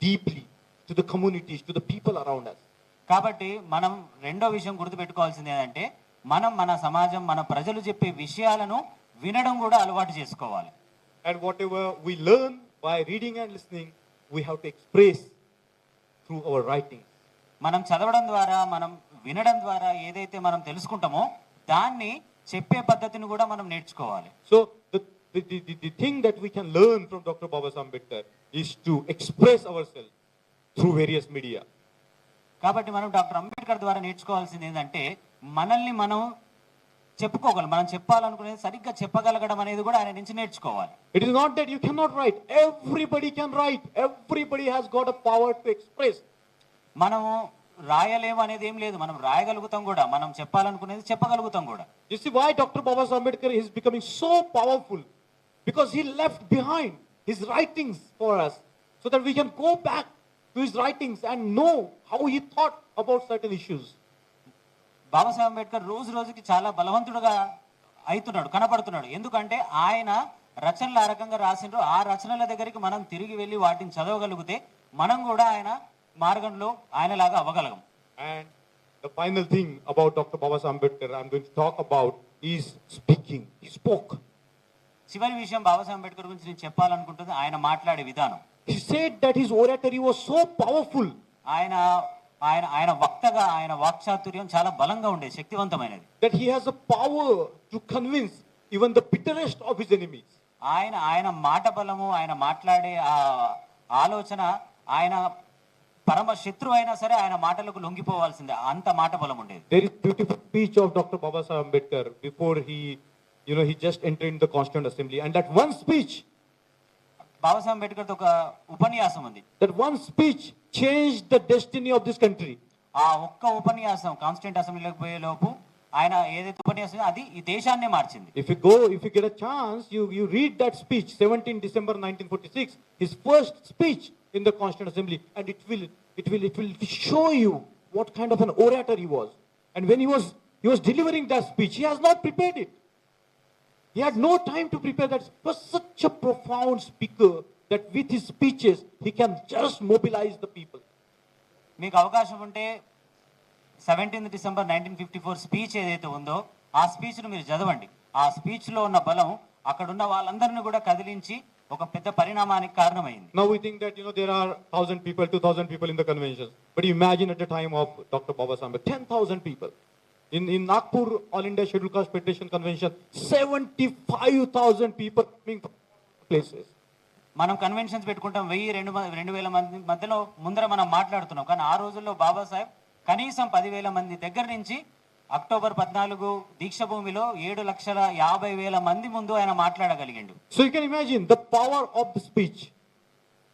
Speaker 3: deeply to the communities, to the people around us.
Speaker 4: కాబట్టి మనం రెండో విషయం గుర్తుపెట్టుకోవాల్సింది ఏంటంటే, మనం మన సమాజం, మన ప్రజలు చెప్పే విషయాలను వినడం కూడా అలవాటు చేసుకోవాలి.
Speaker 3: And whatever we learn by reading and listening, we have to express through our writing.
Speaker 4: మనం చదవడం ద్వారా, మనం వినడం ద్వారా ఏదైతే మనం తెలుసుకుంటామో దాన్ని చెప్పే పద్ధతిని కూడా మనం నేర్చుకోవాలి.
Speaker 3: So the thing that we can learn from Dr. Baba Ambedkar is to express ourselves through various media.
Speaker 4: కాబట్టి మనం డాక్టర్ అంబేద్కర్ ద్వారా నేర్చుకోవాల్సింది ఏంటంటే, మనల్ని మనం చెప్పుకోగలం, మనం చెప్పాలనుకునేది సరిగ్గా చెప్పగలగడం అనేది కూడా ఆయన నుంచి నేర్చుకోవాలి.
Speaker 3: It is not that you cannot write. Everybody can write. Everybody has got a power to express.
Speaker 4: మనము రాయలేము అనేది ఏం లేదు, మనం రాయగలుగుతాం కూడా, మనం చెప్పాలనుకునేది చెప్పగలుగుతాం కూడా.
Speaker 3: You see why Dr. Baba Ambedkar is becoming so powerful? Because he left behind his writings for us, so that we can go back to his writings and know how he thought about certain issues.
Speaker 4: Babasaheb Ambedkar రోజు రోజుకి చాలా బలవంతుడుగా అవుతున్నాడు, కనపడుతున్నాడు. ఎందుకంటే ఆయన రచనలు ఆ రకంగా రాసిండ్రు, ఆ రచనల దగ్గరికి మనం తిరిగి వెళ్ళి వాటిని చదవగలిగితే మనం కూడా ఆయన మార్గంలో ఆయనలాగా అవ్వగలం.
Speaker 3: And the final thing about Dr. Baba Ambedkar I'm going to talk about is speaking. He spoke.
Speaker 4: చివరి విషయం బాబాసాహెబ్ అంబేద్కర్ గురించి నేను చెప్పాలనుకుంటుంది ఆయన మాట్లాడే విధానం.
Speaker 3: He said that his oratory was so powerful.
Speaker 4: ఆయన ఆయన వక్తగా ఆయన వాక్చాతుర్యం చాలా బలంగా ఉండేది, శక్తివంతమైనది.
Speaker 3: That he has a power to convince even the bitterest of his enemies.
Speaker 4: ఆయన మాట బలము, ఆయన మాట్లాడే ఆ ఆలోచన, ఆయన పరమ శత్రువు అయినా సరే ఆయన మాటలకు లొంగిపోవాల్సిందే, అంత మాట బలం ఉండేది.
Speaker 3: There is beautiful speech of Dr. Babasaheb Ambedkar before he just entered in the Constituent Assembly, and that one speech,
Speaker 4: Babasaheb Ambedkar ఒక ఉపన్యాసం ఉంది.
Speaker 3: that one speech changed the destiny of this country.
Speaker 4: ఆ ఒక్క ఉపన్యాసం కాన్స్టిట్యూంట్ అసెంబ్లీలోకి పోయే లోపు ఆయన ఏదైతే ఉపన్యాసం అది ఈ దేశాన్నే మార్చింది.
Speaker 3: If you get a chance, you read that speech, 17 December 1946, his first speech in the Constituent Assembly, and it will show you what kind of an orator he was. And when he was delivering that speech, he has not prepared it. He had no time to prepare that. He was such a profound speaker that with his speeches, he can just mobilize the people.
Speaker 4: మీకు అవకాశం ఉంటే 17 డిసెంబర్ 1954 స్పీచ్ ఏదైతే ఉందో ఆ స్పీచ్ను మీరు చదవండి. ఆ స్పీచ్లో ఉన్న బలం అక్కడున్న వాళ్ళందరినీ కూడా కదిలించి ఒక పెద్ద పరిణామానికి కారణమైంది.
Speaker 3: Now we think that there are 1,000 people, 2,000 people in the conventions. But imagine at the time of Dr. Babasaheb Ambedkar, 10,000 people. In Nagpur All India Scheduled Caste Federation Convention, 75,000 people coming from places.
Speaker 4: మనం కన్వెన్షన్స్ పెట్టుకుంటాం 1,000-2,000 మంది మధ్యలో ముందర మనం మాట్లాడుతున్నాం. కానీ ఆ రోజుల్లో బాబాసాహెబ్ కనీసం 10,000 మంది దగ్గర నుంచి అక్టోబర్ 14 దీక్ష భూమిలో 7,50,000 మంది ముందు ఆయన మాట్లాడగలిగిండు.
Speaker 3: So you can imagine the power of the speech.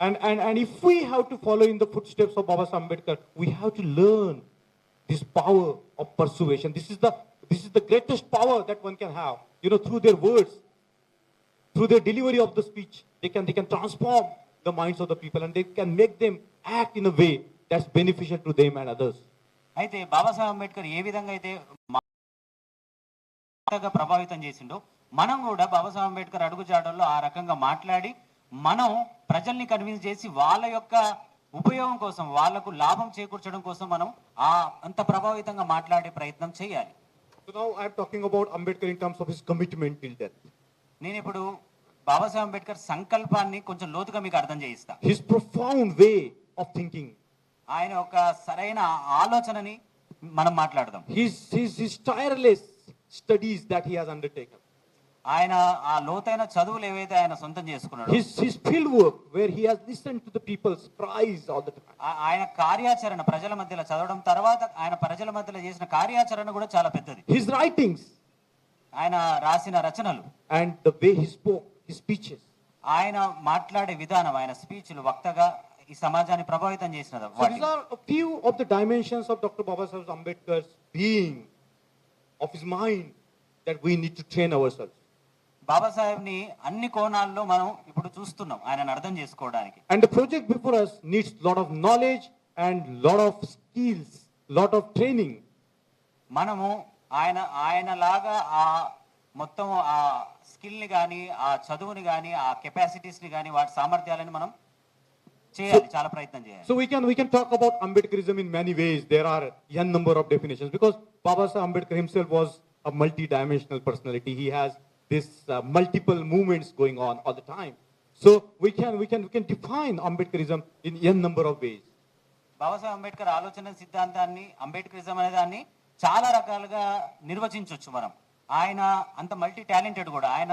Speaker 3: And if we have to follow in the footsteps of Babasaheb Ambedkar, we have to learn this power of persuasion. This is the greatest power that one can have. Through their words, through their delivery of the speech, they can transform the minds of the people, and they can make them act in a way that's beneficial to them and others.
Speaker 4: అయితే బాబాసాహెబ్ అంబేద్కర్ ఏ విధంగా అయితే ప్రభావితం చేసిండో మనం కూడా బాబాసాహెబ్ అంబేద్కర్ అడుగుజాడల్లో ఆ రకంగా మాట్లాడి మనం ప్రజల్ని కన్విన్స్ చేసి వాళ్ళ యొక్క ఉపయోగం కోసం, వాళ్లకు లాభం చేకూర్చడం కోసం మనం అంత ప్రభావితంగా మాట్లాడే ప్రయత్నం చేయాలి.
Speaker 3: So now I am talking about Ambedkar in terms of his commitment till death.
Speaker 4: నేను ఇప్పుడు బాబాసాహెబ్ అంబేద్కర్ సంకల్పాన్ని కొంచెం లోతుగా మీకు అర్థం చేయిస్తా.
Speaker 3: His profound way of thinking.
Speaker 4: ఆయన ఒక సరైన ఆలోచనని మనం మాట్లాడదాం.
Speaker 3: His tireless studies that he has undertaken.
Speaker 4: ఆయన ఆ లోతైన చదువులు ఏవైతే ఆయన సొంతం చేసుకున్నాడు.
Speaker 3: His field work where he has listened to the people's cries all the time.
Speaker 4: ఆయన కార్యాచరణ ప్రజల మధ్యలో చదవడం తర్వాత ఆయన ప్రజల మధ్యలో చేసిన కార్యాచరణ కూడా చాలా పెద్దది.
Speaker 3: His writings.
Speaker 4: ఆయన రాసిన రచనలు.
Speaker 3: And the way he spoke, his speeches.
Speaker 4: ఆయన మాట్లాడే విధానం, ఆయన స్పీచ్లు వక్తగా ఈ సమాజాన్ని ప్రభావితం చేసినది.
Speaker 3: So these are a few of the dimensions of Dr. Babasaheb Ambedkar's being, of his mind, that we need to train ourselves.
Speaker 4: Babasaheb ని అన్ని కోణాల్లో మనం ఇప్పుడు చూస్తున్నాం ఆయనను అర్థం చేసుకోవడానికి.
Speaker 3: And the project before us needs lot of knowledge and lot of skills, lot of training.
Speaker 4: మనము ఆయన లాగా ఆ మొత్తం ఆ స్కిల్ ని గాని, ఆ చదువుని గాని, ఆ కెపాసిటీస్ ని గాని, వాటి సామర్థ్యాలను మనం చేయాలి, చాలా ప్రయత్నం చేయాలి.
Speaker 3: So we can talk about Ambedkarism in many ways. There are n number of definitions because Babasaheb Ambedkar himself was a multi-dimensional personality. He has this multiple movements going on all the time. So we can define Ambedkarism in n number of ways.
Speaker 4: Babasaheb Ambedkar ఆలోచన సిద్ధాంతాన్ని, అంబేద్కరిజం అనే దాన్ని చాలా రకాలుగా నిర్వచించవచ్చు మనం. ఆయన అంత మల్టీ టాలెంటెడ్ కూడా. ఆయన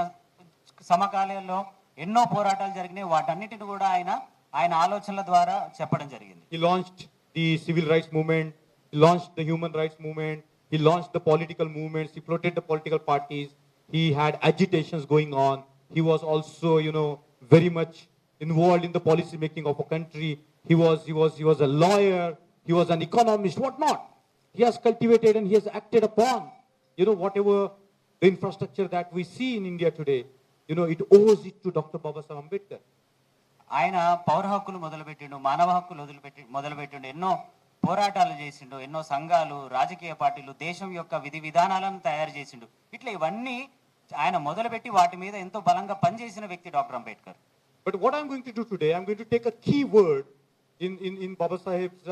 Speaker 4: సమకాలంలో ఎన్నో పోరాటాలు జరిగినాయి, వాటన్నిటిని కూడా ఆయన ఆలోచనల ద్వారా చెప్పడం జరిగింది.
Speaker 3: He launched the civil rights movement, he launched the human rights movement, he launched the political movements, he floated the political parties, he had agitations going on. He was also, very much involved in the policy making of a country. He was a lawyer, he was an economist, whatnot. He has cultivated and he has acted upon, whatever the infrastructure that we see in India today, it owes it to Dr. Babasaheb Ambedkar.
Speaker 4: ఆయన పౌర హక్కులు మొదలుపెట్టిండు, మానవ హక్కులు మొదలుపెట్టిండు, ఎన్నో పోరాటాలు చేసిండు, ఎన్నో సంఘాలు, రాజకీయ పార్టీలు, దేశం యొక్క విధి విధానాలను తయారు చేసిండు. ఇట్లా ఇవన్నీ ఆయన మొదలుపెట్టి వాటి మీద ఎంతో బలంగా పనిచేసిన వ్యక్తి doctor Ambedkar.
Speaker 3: But what I'm going to do today, I'm going to take a key word in Babasaheb's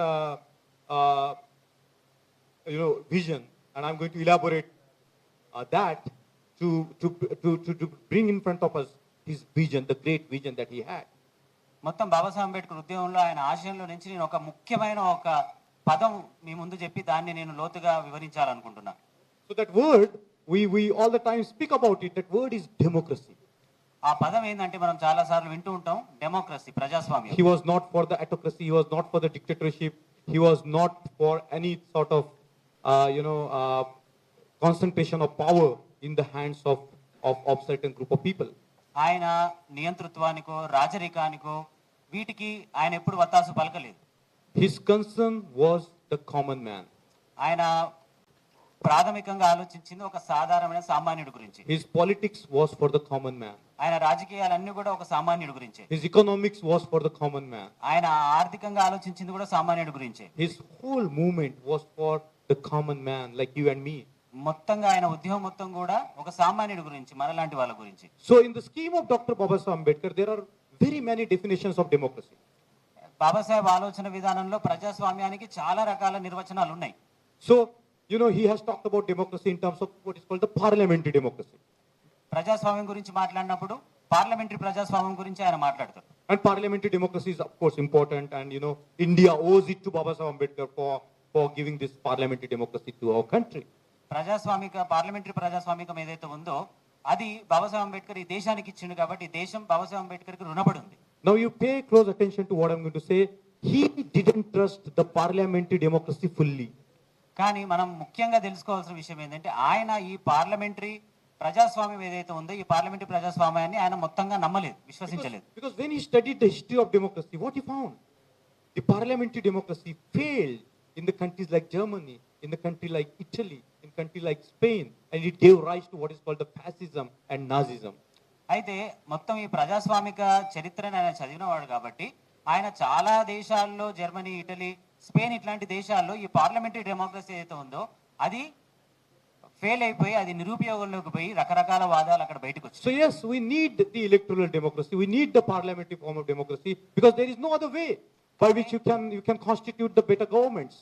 Speaker 3: vision, and I'm going to elaborate that to bring in front of us his vision, the great vision that he had.
Speaker 4: మొత్తం బాబాసాహెబ్ అంబేద్కర్ ఉద్యమంలో ఆయన ఆశయంలో నుంచి నేను ఒక ముఖ్యమైన ఒక పదం మీ ముందు చెప్పి దాన్ని నేను లోతుగా వివరించాలనుకుంటున్నా.
Speaker 3: So that word, we all the time speak about it. That word is democracy.
Speaker 4: ఆ పదం ఏంటంటే మనం చాలా సార్లు వింటూ ఉంటాం, డెమోక్రసీ, ప్రజాస్వామ్యం.
Speaker 3: He was not for the autocracy. He was not for the dictatorship. He was not for any sort of, concentration of power in the hands of certain group of people.
Speaker 4: ఆయన నియంతృత్వానికో రాజరికానికో వీటికి ఆయన ఎప్పుడు వత్తాసు పలకలేదు.
Speaker 3: His concern was the common man.
Speaker 4: ఆయన ప్రాథమికంగా ఆలోచించింది ఒక సాధారణమైన సామాన్యుడి గురించి.
Speaker 3: His politics was for the common man.
Speaker 4: ఆయన రాజకీయాలన్నీ కూడా ఒక సామాన్యుడి గురించే.
Speaker 3: His economics was for the common man.
Speaker 4: ఆయన ఆర్థికంగా ఆలోచించింది కూడా సామాన్యుడి గురించే.
Speaker 3: His whole movement was for the common man like you and me.
Speaker 4: మొత్తంగా ఆయన ఉద్యమం మొత్తం కూడా ఒక సామాన్యుడి గురించి, మనలాంటి వాళ్ళ గురించి.
Speaker 3: So in the scheme of Dr. Babasaheb Ambedkar, there are very many definitions of democracy.
Speaker 4: Babasaheb ఆలోచన విధానంలో ప్రజాస్వామ్యానికి చాలా రకాల నిర్వచనాలు ఉన్నాయి.
Speaker 3: So, he has talked about democracy in terms of what is called the parliamentary democracy.
Speaker 4: ప్రజాస్వామ్యం గురించి మాట్లాడినప్పుడు పార్లమెంటరీ ప్రజాస్వామ్యం గురించి ఆయన మాట్లాడతారు.
Speaker 3: And parliamentary democracy is of course important, and India owes it to Babasaheb Ambedkar for giving this parliamentary democracy to our country.
Speaker 4: Parliamentary ప్రజాస్వామికం ఏదైతే ఉందో అది బాబాసాహెబ్ అంబేద్కర్ ఈ దేశానికి ఇచ్చిండు కాబట్టి ఈ దేశం బాబాసాహెబ్ అంబేద్కర్ కి రుణపడి ఉంది.
Speaker 3: Now you pay close attention to what I'm going to say. He didn't trust the parliamentary democracy fully.
Speaker 4: కానీ మనం ముఖ్యంగా తెలుసుకోవాల్సిన విషయం ఏంటంటే ఆయన ఈ పార్లమెంటరీ ప్రజాస్వామ్యం ఏదైతే ఉందో ఈ పార్లమెంటరీ ప్రజాస్వామ్యాన్ని ఆయన మొత్తంగా నమ్మలేదు, విశ్వసించలేదు.
Speaker 3: Because when he studied the history of democracy, what he found? The parliamentary democracy failed in the countries like Germany, in the country like Italy, in country like Spain, and it gave rise to what is called the fascism and Nazism.
Speaker 4: అయితే మొత్తం ఈ ప్రజాస్వామిక చరిత్రను ఆయన చదివినవాడు కాబట్టి ఆయన చాలా దేశాల్లో, జర్మనీ, ఇటలీ, స్పెయిన్ ఇట్లాంటి దేశాల్లో ఈ పార్లమెంటరీ డెమోక్రసీ ఏదైతే ఉందో అది ఫెయిల్ అయిపోయి అది నిరుపయోగంలోకి పోయి రకరకాల వాదాలు అక్కడ బయటకు వచ్చాయి.
Speaker 3: So yes, we need the electoral democracy, we need the parliamentary form of democracy, because there is no other way by which you can constitute the better governments.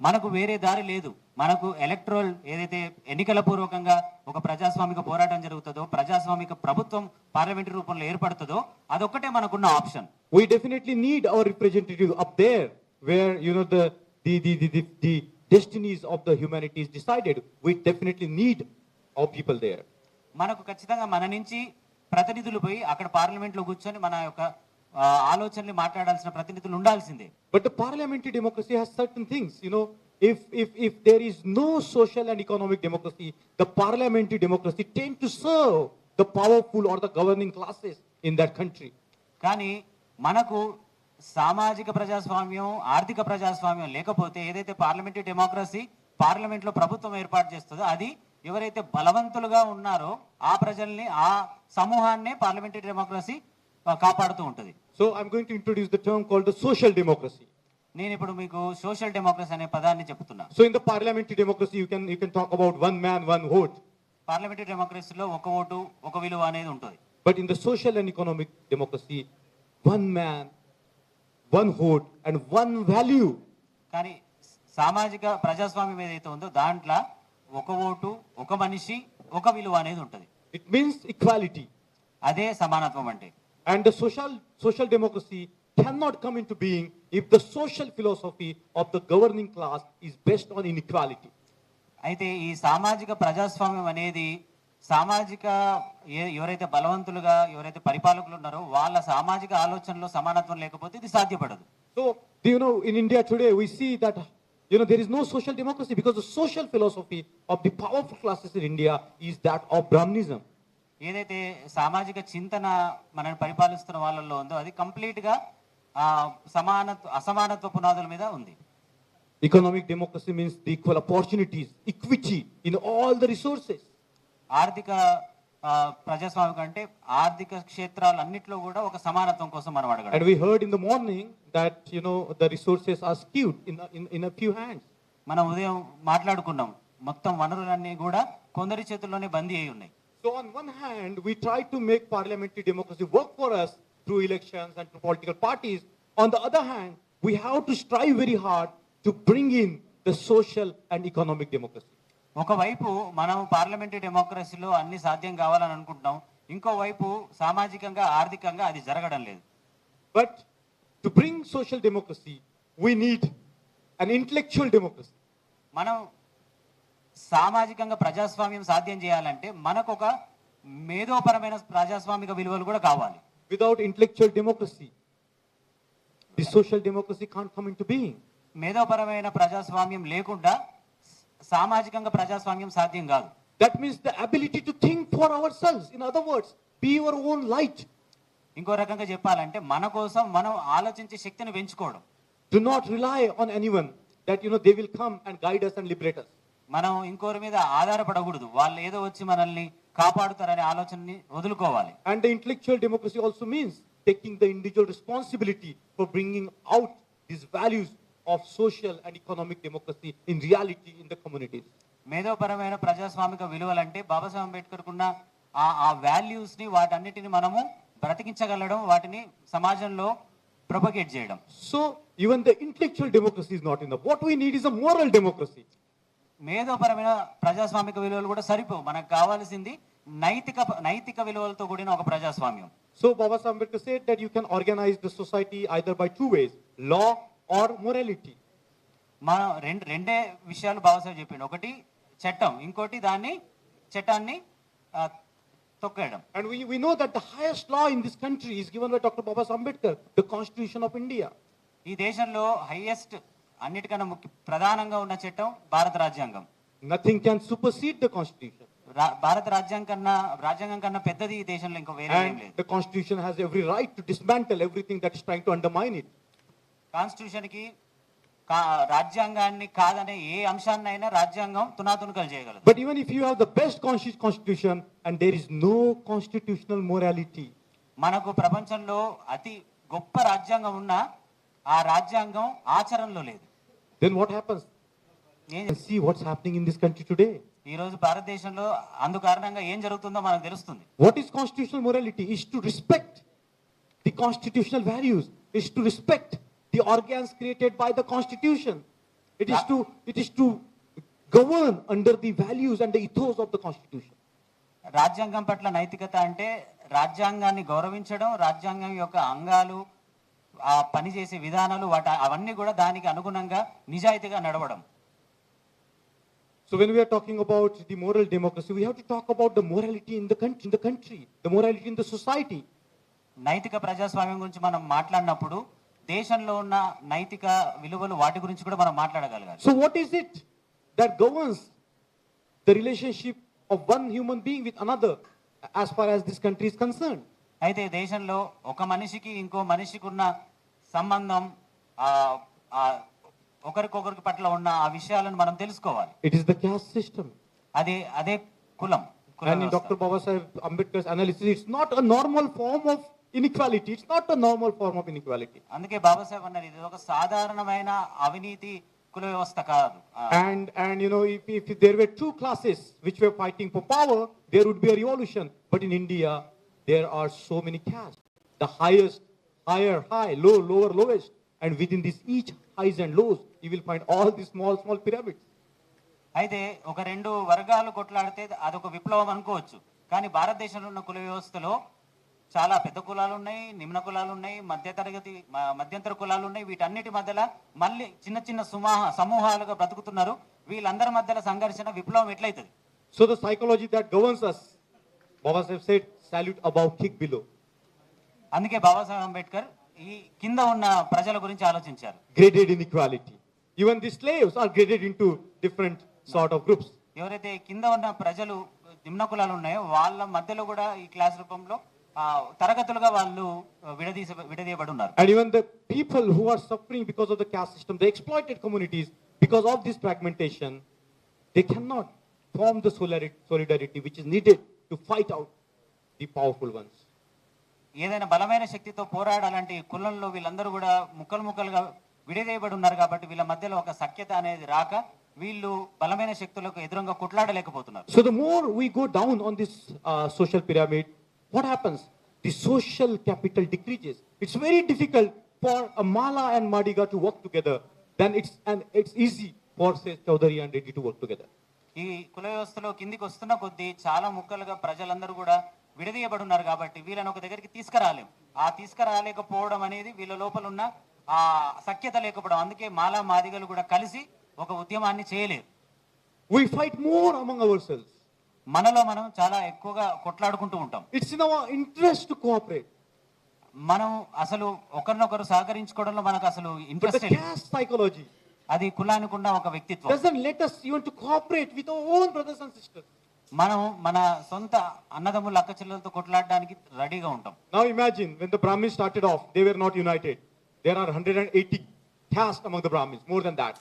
Speaker 4: మనకు వేరే దారి లేదు. మనకు ఎలక్ట్రల్ ఏదైతే ఎన్నికల పూర్వకంగా ఒక ప్రజాస్వామిక పోరాటం జరుగుతుందో, ప్రజాస్వామిక ప్రభుత్వం పార్లమెంటరీ రూపంలో ఏర్పడుతుందో అదొక్కటే మనకున్న option.
Speaker 3: We definitely need our representatives up there where the destinies of the humanity is decided. We definitely need our people there.
Speaker 4: మనకు ఖచ్చితంగా మన నుంచి ప్రతినిధులు పోయి అక్కడ పార్లమెంట్ లో కూర్చొని మన యొక్క ఆలోచనలు మాట్లాడాల్సిన ప్రతినిధులు ఉండాల్సిందే.
Speaker 3: But the parliamentary democracy has certain things, if there is no social and economic democracy, the parliamentary democracy tend to serve the powerful or the governing classes in that country.
Speaker 4: కానీ మనకు సామాజిక ప్రజాస్వామ్యం, ఆర్థిక ప్రజాస్వామ్యం లేకపోతే ఏదైతే పార్లమెంటరీ డెమోక్రసీ పార్లమెంట్ లో ప్రభుత్వం ఏర్పాటు చేస్తుందో అది ఎవరైతే బలవంతులుగా ఉన్నారో ఆ ప్రజల్ని, ఆ సమూహాన్నే పార్లమెంటరీ డెమోక్రసీ కాపాడుతూ ఉంటుంది.
Speaker 3: So I'm going to introduce the term called the social democracy.
Speaker 4: నేను ఇప్పుడు మీకు సోషల్ డెమోక్రసీ అనే పదాన్ని చెప్తున్నా.
Speaker 3: So in the parliamentary democracy you can talk about one man, one vote.
Speaker 4: Parliamentary డెమోక్రసీలో ఒక ఓటు, ఒక విలువ అనేది ఉంటుంది.
Speaker 3: But in the social and economic democracy, one man, one vote and one value.
Speaker 4: కానీ సామాజిక ప్రజాస్వామ్యం ఏదైతే ఉందో దాంట్లో ఒక ఓటు, ఒక మనిషి, ఒక విలువ అనేది ఉంటుంది.
Speaker 3: It means equality.
Speaker 4: అదే సమానత్వం అంటే.
Speaker 3: And the social democracy cannot come into being if the social philosophy of the governing class is based on inequality.
Speaker 4: అయితే ఈ సామాజిక ప్రజాస్వామ్యం అనేది సామాజిక ఎవరైతే బలవంతులుగా, ఎవరైతే పరిపాలకులు ఉన్నారో వాళ్ళ సామాజిక ఆలోచనలో సమానత్వం లేకపోతే ఇది సాధ్యపడదు.
Speaker 3: So in India today we see that there is no social democracy because the social philosophy of the powerful classes in India is that of Brahmanism.
Speaker 4: ఏదైతే సామాజిక చింతన మనల్ని పరిపాలిస్తున్న వాళ్ళల్లో ఉందో అది కంప్లీట్ గా అసమానత్వ పునాదుల మీద ఉంది.
Speaker 3: Economic democracy means the equal opportunities, equity in all the resources.
Speaker 4: ఆర్థిక ప్రజాస్వామ్యం అంటే ఆర్థిక క్షేత్రాలన్నిట్లో కూడా ఒక సమానత్వం కోసం మనం అడగాలి.
Speaker 3: And we heard in the morning that the resources are skewed in a few hands.
Speaker 4: మనం ఉదయం మాట్లాడుకున్నాం మొత్తం వనరులన్నీ కూడా కొందరి చేతుల్లోనే బందీ అయి ఉన్నాయి.
Speaker 3: So on one hand, we try to make parliamentary democracy work for us through elections and through political parties. On the other hand, we have to strive very hard to bring in the social and economic democracy.
Speaker 4: ఒకవైపు మనం పార్లమెంటరీ డెమోక్రసీలో అన్ని సాధ్యం కావాలని అనుకుంటున్నాం, ఇంకోవైపు సామాజికంగా ఆర్థికంగా అది జరగడం లేదు.
Speaker 3: But to bring social democracy, we need an intellectual democracy.
Speaker 4: మనం సామాజికంగా ప్రజాస్వామ్యం సాధ్యం చేయాలంటే మనకు ఒక మేధోపరమైన ప్రజాస్వామిక విలువలు కూడా కావాలి.
Speaker 3: Without intellectual democracy, the social democracy can't come into being.
Speaker 4: మేధోపరమైన ప్రజాస్వామ్యం లేకుండా సామాజికంగా ప్రజాస్వామ్యం సాధ్యం కాదు.
Speaker 3: That means the ability to think for ourselves. In other words, be your own light.
Speaker 4: ఇంకో రకంగా చెప్పాలంటే మన కోసం మనం ఆలోచించే శక్తిని పెంచుకోవడం.
Speaker 3: Do not rely on anyone that they will come and guide us and liberate us.
Speaker 4: మనం ఇంకోరి మీద ఆధారపడకూడదు. వాళ్ళు ఏదో వచ్చి మనల్ని కాపాడుతారనే ఆలోచనని వదులుకోవాలి.
Speaker 3: And the intellectual democracy also means taking the individual responsibility for bringing out these values of social and economic democracy in reality in the communities.
Speaker 4: మేధోపరమైన ప్రజాస్వామిక విలువలంటే బాబాసాహెబ్ అంబేద్కర్ కున్న ఆ వాల్యూస్ ని వాటన్నిటిని మనము బ్రతికించగలడం, వాటిని సమాజంలో ప్రొపగేట్ చేయడం.
Speaker 3: So even the intellectual democracy is not enough. What we need is a moral democracy.
Speaker 4: మేధోపరమైన ప్రజాస్వామిక విలువలు కూడా సరిపోవు. మనకు కావాల్సింది నైతిక విలువలతో కూడిన ఒక ప్రజాస్వామ్యం.
Speaker 3: So Baba Saheb Ambedkar said that you can organize the society either by two ways, law or morality.
Speaker 4: మనం రెండే విషయాలు బాబాసాహెబ్ చెప్పిండు. ఒకటి చట్టం, ఇంకోటి చట్టాన్ని తొక్కేయడం.
Speaker 3: And we know that the highest law in this country is given by Dr. Baba Saheb Ambedkar, the Constitution of India.
Speaker 4: ఈ దేశంలో హైయెస్ట్ అన్నిటికన్నా ప్రధానంగా ఉన్న చట్టం భారత రాజ్యాంగం.
Speaker 3: Nothing can supersede the Constitution.
Speaker 4: భారత రాజ్యాంగం కన్నా పెద్దది ఈ దేశంలో ఇంకో వేరే ఏం లేదు.
Speaker 3: The Constitution has every right to dismantle everything that is trying to undermine it.
Speaker 4: Constitution కి రాజ్యాంగాన్ని కాదనే ఏ అంశాన్నైనా రాజ్యాంగం తునాతునకలు చేయగలదు.
Speaker 3: But even if you have the best constitution and there is no constitutional morality,
Speaker 4: మనకు ప్రపంచంలో అతి గొప్ప రాజ్యాంగం ఉన్నా ఆ రాజ్యాంగం ఆచరణలో లేదు.
Speaker 3: then what happens? See what's happening in this country today.
Speaker 4: ఈ రోజు భారతదేశంలో అందు కారణంగా ఏం జరుగుతుందో మనకు తెలుస్తుంది.
Speaker 3: What is constitutional morality? Is to respect the constitutional values, is to respect the organs created by the Constitution. It is to govern under the values and the ethos of the Constitution.
Speaker 4: రాజ్యాంగం పట్ల నైతికత అంటే రాజ్యాంగాన్ని గౌరవించడం, రాజ్యాంగం యొక్క అంగాలు, ఆ పనిచేసే విధానాలు అవన్నీ కూడా దానికి అనుగుణంగా నిజాయితీగా నడవడం.
Speaker 3: So when we are talking about the moral democracy, we have to talk about the morality in the country, the morality in the society.
Speaker 4: నైతిక ప్రజాస్వామ్యం గురించి మనం మాట్లాడినప్పుడు దేశంలో ఉన్న నైతిక విలువలు వాటి గురించి కూడా మనం మాట్లాడగలగాలి.
Speaker 3: So what is it that governs the relationship of one human being with another as far as this country is concerned?
Speaker 4: అయితే దేశంలో ఒక మనిషికి ఇంకో మనిషికి ఉన్న సంబంధం, ఒకరికొకరికి పట్ల ఉన్న ఆ విషయాలను మనం తెలుసుకోవాలి.
Speaker 3: It is the caste system.
Speaker 4: అదే కులం.
Speaker 3: And in Dr. Baba Saheb Ambedkar's analysis, it's not a normal form of inequality. It's not a normal form of inequality.
Speaker 4: అందుకే బాబాసాహెబ్ అన్నారు ఇది ఒక సాధారణమైన అవినీతి కుల వ్యవస్థ కాదు.
Speaker 3: And if there were two classes which were fighting for power, there would be a revolution. But in India, there are so many castes. The highest, higher, high, low, lower, lowest. And within this each highs and lows, you will find all these small pyramids.
Speaker 4: అయితే ఒక రెండు వర్గాలు కొట్లాడితే అదొక విప్లవం అనుకోవచ్చు. కానీ భారతదేశంలో ఉన్న కుల వ్యవస్థలో చాలా పెద్ద కులాలు ఉన్నాయి, నిమ్న కులాలు ఉన్నాయి, మధ్యంతర కులాలు ఉన్నాయి. వీటన్నిటి మధ్యలో మళ్ళీ చిన్న చిన్న సమూహాలుగా బ్రతుకుతున్నారు. వీళ్ళందరి మధ్యలో సంఘర్షణ విప్లవం ఎట్లయితది?
Speaker 3: So the psychology that governs us, Baba Saheb said, salute above, kick below.
Speaker 4: అందుకే బాబాసాహెబ్ అంబేద్కర్ ఈ కింద ఉన్న ప్రజల గురించి ఆలోచించారు.
Speaker 3: Graded inequality. Even the slaves are graded into different sort of groups.
Speaker 4: ఎవరైతే కింద ఉన్న ప్రజలు నిమ్న కులాలు ఉన్నాయో వాళ్ళ మధ్యలో కూడా ఈ క్లాస్ రూపంలో తరగతులుగా వాళ్ళు విడదీయబడి ఉన్నారు.
Speaker 3: And even the people who are suffering because of the caste system, the exploited communities, because of this fragmentation, they cannot form the solidarity which is needed to fight out the powerful ones.
Speaker 4: ఏదైనా బలమైన శక్తితో పోరాడాలంటే ఈ కులంలో వీళ్ళందరూ కూడా ముక్కలుగా విడదీయబడి ఉన్నారు కాబట్టి వీళ్ళ మధ్యలో ఒక సఖ్యత అనేది రాక వీళ్ళు బలమైన శక్తులకు ఎదురుగా కొట్లాడలేకపోతున్నారు.
Speaker 3: So the more we go down on this social pyramid, what happens? The social capital decreases. It's very difficult for a Mala and Madiga to work together. Then it's easy for say Chaudhary and Reddy to work together.
Speaker 4: ఈ కుల వ్యవస్థలో కిందికి వస్తున్న కొద్దీ చాలా ముక్కలుగా ప్రజలందరూ కూడా విడదీయబడి ఉన్నారు కాబట్టి వీళ్ళని ఒక దగ్గరికి తీసుకురాలేం. ఆ తీసుకురాలేకపోవడం అనేది వీళ్ళ లోపల ఉన్న ఆ సఖ్యత లేకపోవడం. అందుకే మాలా మాదిగలు కూడా కలిసి ఒక ఉద్యమాన్ని చేయలేరు.
Speaker 3: We fight more among ourselves.
Speaker 4: మనలో మనం చాలా ఎక్కువగా కొట్లాడుకుంటూ ఉంటాం.
Speaker 3: It's in our interest to cooperate.
Speaker 4: మనం అసలు ఒకరినొకరు సహకరించుకోవడంలో మనకు అసలు
Speaker 3: But
Speaker 4: ఇంట్రెస్ట్
Speaker 3: the
Speaker 4: లేదు.
Speaker 3: caste psychology
Speaker 4: అది కులానికి ఉన్న ఒక వ్యక్తిత్వం.
Speaker 3: doesn't let us even to cooperate with our own brothers and sisters.
Speaker 4: మనం మన సొంత అన్నదమ్ముల అక్క చెల్లెలతో కొట్లాడడానికి రెడీగా ఉంటాం.
Speaker 3: Now imagine when the Brahmins started off, they were not united. There are 180 castes among the Brahmins, more than that.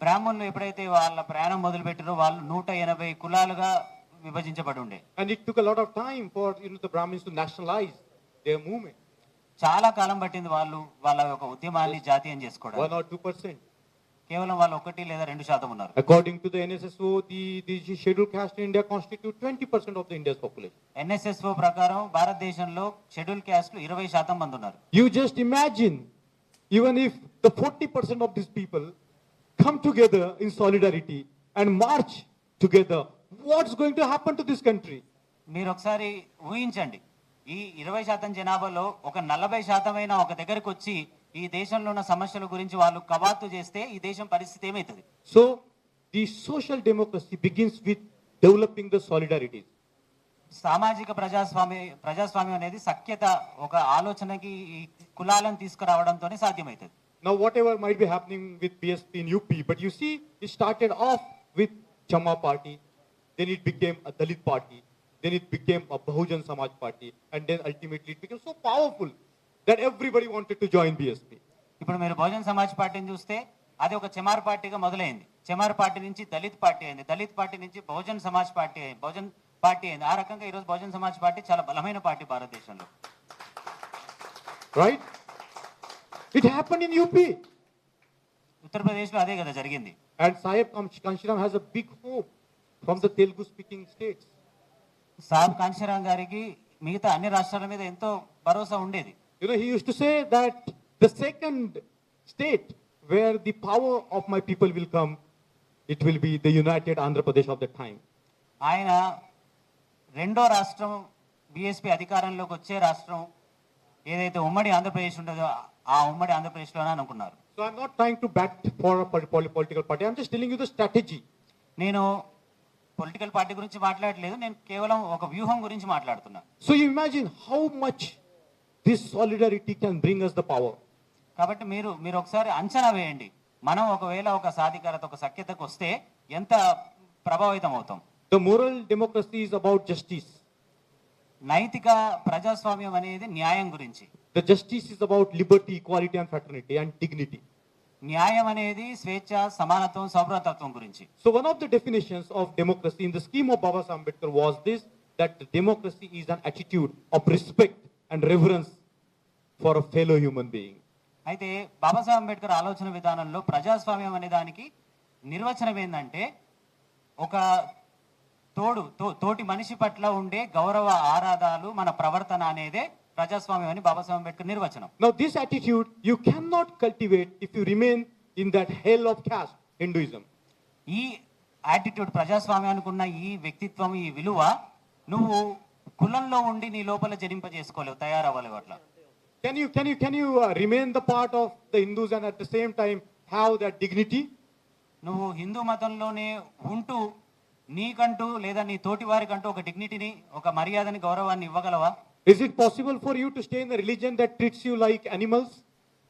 Speaker 4: బ్రాహ్మణులు ఎప్పుడైతే వాళ్ళ ప్రయాణం మొదలు పెట్టారో వాళ్ళు 180 కులాలుగా విభజించబడి ఉండే.
Speaker 3: And it took a lot of time for the Brahmins to nationalize their movement.
Speaker 4: చాలా కాలం పట్టింది వాళ్ళు వాళ్ళ యొక్క ఉద్యమాన్ని జాతీయం చేసుకోవడం.
Speaker 3: 1 or 2%.
Speaker 4: కేవలం వాళ్ళు 1 లేదా 2% ఉన్నారు.
Speaker 3: According to the NSSO, the scheduled caste in India constitute 20% of the India's population.
Speaker 4: NSSO ప్రకారం భారతదేశంలో షెడ్యూల్ క్యాస్ట్లు 20% మంది ఉన్నారు.
Speaker 3: You just imagine, even if the 40% of these people come together in solidarity and march together, what's going to happen to this country?
Speaker 4: మీరు ఒకసారి ఊహించండి, ఈ 20% జనాభాలో ఒక 40% అయినా ఒక దగ్గరకు వచ్చి ఈ దేశంలో ఉన్న సమస్యల గురించి వాళ్ళు కవాతు చేస్తే ఈ దేశం పరిస్థితి ఏమవుతుంది?
Speaker 3: So, the social democracy begins with developing the solidarities.
Speaker 4: సామాజిక ప్రజాస్వామ్యం అనేది సఖ్యత ఒక ఆలోచనకి ఈ కులాలను తీసుకురావడంతోనే సాధ్యమవుతుంది.
Speaker 3: Now, whatever might be happening with BSP in UP, but you see, it started off with Chama party, then it became a Dalit party, then it became a Bahujan Samaj party, and then ultimately it became so powerful that everybody wanted to join BSP.
Speaker 4: ఇప్పుడు మీరు బహుజన్ సమాజ్ పార్టీని చూస్తే అది ఒక చెమార్ పార్టీగా మొదలైంది. చెమార్ పార్టీ నుంచి దళిత్ పార్టీ అయింది. దళిత్ పార్టీ నుంచి బహుజన్ సమాజ్ పార్టీ అయింది. బహుజన్ పార్టీ అయింది. ఆ రకంగా ఈరోజు బహుజన్ సమాజ్ పార్టీ చాలా బలమైన పార్టీ భారతదేశంలో.
Speaker 3: Right? It happened in UP.
Speaker 4: ఉత్తరప్రదేశ్లో అదే కదా జరిగింది.
Speaker 3: And Sahib Kanshiram has a big hope from the Telugu speaking states.
Speaker 4: సాబ్ కాంశీరాం గారికి మిగతా అన్ని రాష్ట్రాల మీద ఎంతో భరోసా ఉండేది.
Speaker 3: He used to say that the second state where the power of my people will come, it will be the united Andhra Pradesh of that time.
Speaker 4: ఆయన రెండో రాష్ట్రం బీఎస్పీ అధికారంలోకి వచ్చే రాష్ట్రం ఏదైతే ఉమ్మడి ఆంధ్రప్రదేశ్ ఉండదో ఆ ఉమ్మడి ఆంధ్రప్రదేశ్లోనే అనుకున్నారు.
Speaker 3: So I'm not trying to bat for a political party. I'm just telling you the strategy.
Speaker 4: నేను పొలిటికల్ పార్టీ గురించి మాట్లాడలేదు, నేను కేవలం ఒక వ్యూహం గురించి మాట్లాడుతున్నా.
Speaker 3: So you imagine how much this solidarity can bring us the power.
Speaker 4: కాబట్టి మీరు ఒకసారి అంచనా వేయండి, మనం ఒకవేళ ఒక సాధికారత ఒక సఖ్యతకు వస్తే ఎంత ప్రభావితం అవుతాం.
Speaker 3: The moral democracy is about justice.
Speaker 4: నైతిక ప్రజాస్వామ్యం అనేది న్యాయం గురించి.
Speaker 3: The justice is about liberty, equality and fraternity and dignity.
Speaker 4: న్యాయం అనేది స్వేచ్ఛ, సమానత్వం, సౌభ్రతత్వం గురించి.
Speaker 3: So one of the definitions of democracy in the scheme of Baba Saheb Ambedkar was this, that democracy is an attitude of respect and reverence for a fellow human being.
Speaker 4: అయితే బాబాసాహెబ్ అంబేద్కర్ ఆలోచన విధానంలో ప్రజాస్వామ్యం అనే దానికి నిర్వచనం ఏంటంటే ఒక తోటి మనిషి పట్ల ఉండే గౌరవ ఆరాధాలు మన ప్రవర్తన అనేదే ప్రజాస్వామ్యం అని బాబాసాహెబ్ అంబేద్కర్ నిర్వచనం.
Speaker 3: Now this attitude you cannot cultivate if you remain in that hell of caste, Hinduism.
Speaker 4: ఈ యాటిట్యూడ్ ప్రజాస్వామ్యానికి ఉన్న ఈ వ్యక్తిత్వం, ఈ విలువ నువ్వు కులంలో ఉండి నీ లోపల జరింపజేసుకోలేవు, తయారవ్వలేవు. అట్లా
Speaker 3: Can you remain the part of the Hindus and at the same time have that dignity?
Speaker 4: నువ్వు హిందూ మతంలోనే ఉంటూ నీకంటూ లేదా నీ తోటి వారికంటూ ఒక డిగ్నిటీని, ఒక మర్యాదని, గౌరవాన్ని ఇవ్వగలవా?
Speaker 3: Is it possible for you to stay in a religion that treats you like animals?